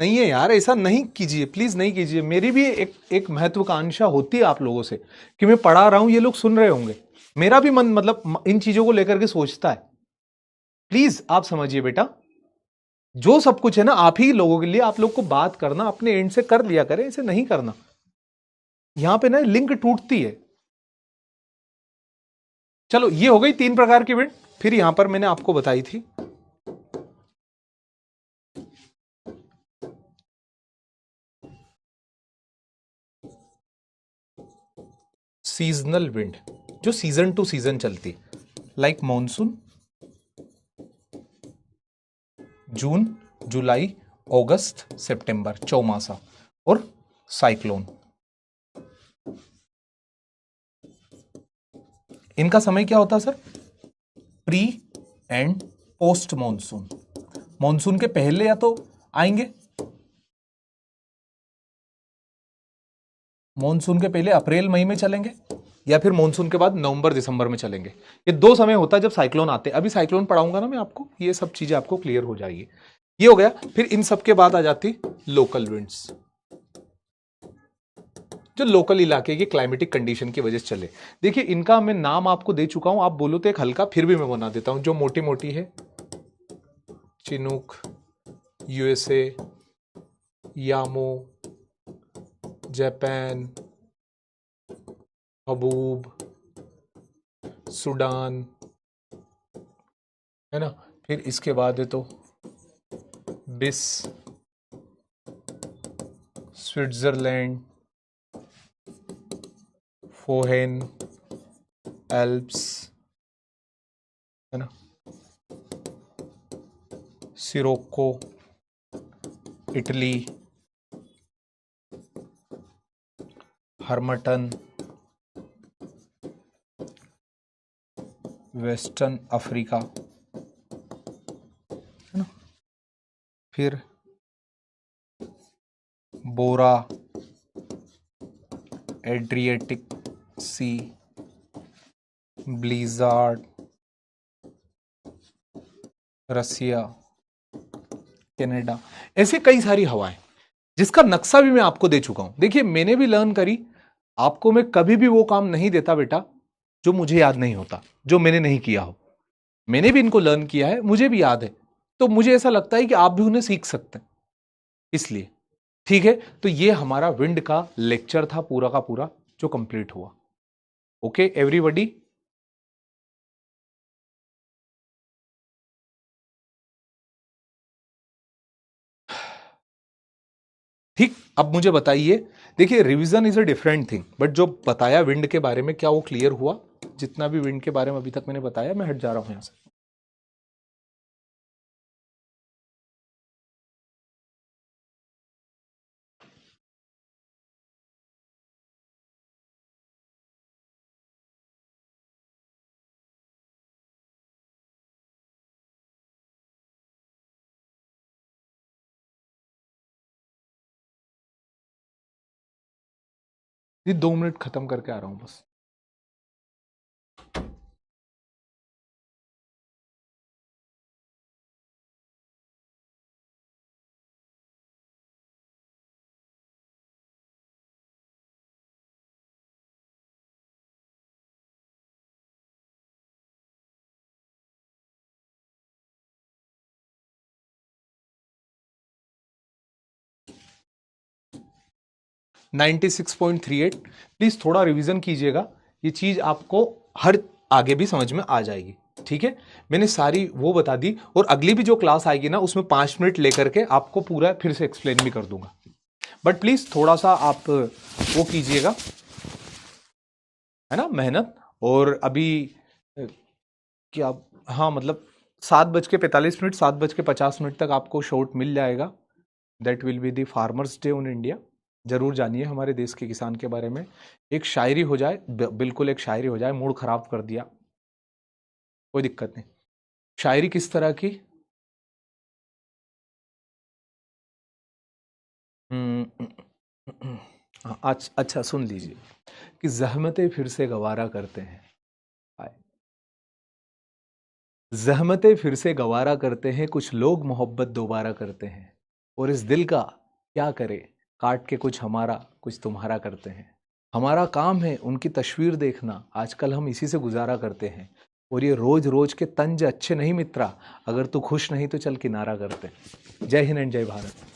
A: नहीं है यार, ऐसा नहीं कीजिए प्लीज, नहीं कीजिए। मेरी भी एक महत्वाकांक्षा होती है आप लोगों से कि मैं पढ़ा रहा हूं, ये लोग सुन रहे होंगे। मेरा भी मन मतलब इन चीजों को लेकर के सोचता है। प्लीज आप समझिए बेटा, जो सब कुछ है ना आप ही लोगों के लिए, आप लोग को बात करना अपने एंड से कर लिया करें, इसे नहीं करना। यहां पे ना लिंक टूटती है। चलो ये हो गई 3 प्रकार की विंड। फिर यहां पर मैंने आपको बताई थी सीजनल विंड, जो सीजन टू सीजन चलती, लाइक मॉनसून, जून, जुलाई, अगस्त, सितंबर, चौमासा, और साइक्लोन। इनका समय क्या होता है sir? Pre and post monsoon. Monsoon के पहले या तो आएंगे, मॉनसून के पहले अप्रैल मई में चलेंगे, या फिर मॉनसून के बाद नवंबर दिसंबर में चलेंगे। ये 2 समय होता है जब साइक्लोन आते हैं। अभी साइक्लोन पढ़ाऊंगा ना मैं आपको, ये सब चीजें आपको क्लियर हो जाएगी। ये हो गया। फिर इन सब के बाद आ जाती लोकल विंड्स, जो लोकल इलाके की क्लाइमेटिक कंडीशन की वजह से चले। देखिए इनका मैं नाम आपको दे चुका हूं, आप बोलो तो एक हल्का फिर भी मैं बना देता हूं। जो मोटी मोटी है, chinook, USA, yamo, Japan, haboob, Sudan, है ना। फिर इसके बाद है तो बिस, स्विट्जरलैंड, फोहेन, एल्प्स, है ना, सिरोको, इटली, हर्मटन, वेस्टर्न अफ्रीका, है ना। फिर बोरा, एड्रिएटिक सी, ब्लिजार्ड, रसिया, कनाडा, ऐसे कई सारी हवाएं जिसका नक्शा भी मैं आपको दे चुका हूं। देखिए मैंने भी लर्न करी, आपको मैं कभी भी वो काम नहीं देता बेटा जो मुझे याद नहीं होता, जो मैंने नहीं किया हो। मैंने भी इनको लर्न किया है, मुझे भी याद है, तो मुझे ऐसा लगता है कि आप भी उन्हें सीख सकते हैं। इसलिए। ठीक है, तो ये हमारा विंड का लेक्चर था पूरा का पूरा जो कंप्लीट हुआ। ओके एवरीबॉडी, ठीक। अब मुझे बताइए, देखिए revision is a different thing, but जो बताया विंड के बारे में क्या वो क्लियर हुआ? जितना भी विंड के बारे में अभी तक मैंने बताया, मैं हट जा रहा हूं यहां से। ये 2 मिनट खत्म करके आ रहा हूं बस। नाइन्टी 96.38, प्लीज थोड़ा रिवीजन कीजिएगा, ये चीज आपको हर आगे भी समझ में आ जाएगी। ठीक है, मैंने सारी वो बता दी, और अगली भी जो क्लास आएगी ना उसमें 5 मिनट लेकर के आपको पूरा फिर से एक्सप्लेन भी कर दूंगा, बट प्लीज थोड़ा सा आप वो कीजिएगा, है ना, मेहनत। और अभी क्या, हाँ मतलब 7:45, 7:50 तक आपको शॉर्ट मिल जाएगा। That will be the farmers day on India. जरूर जानिए हमारे देश के किसान के बारे में। एक शायरी हो जाए, बिल्कुल एक शायरी हो जाए, मूड खराब कर दिया, कोई दिक्कत नहीं। शायरी किस तरह की? अच्छा सुन लीजिए कि जहमतें फिर से गवारा करते हैं, जहमतें फिर से गवारा करते हैं, कुछ लोग मोहब्बत दोबारा करते हैं, और इस दिल का क्या करे, काट के कुछ हमारा कुछ तुम्हारा करते हैं। हमारा काम है उनकी तस्वीर देखना, आजकल हम इसी से गुजारा करते हैं, और ये रोज रोज के तंज अच्छे नहीं मित्रा, अगर तू खुश नहीं तो चल किनारा करते हैं। जय हिंद एंड जय भारत।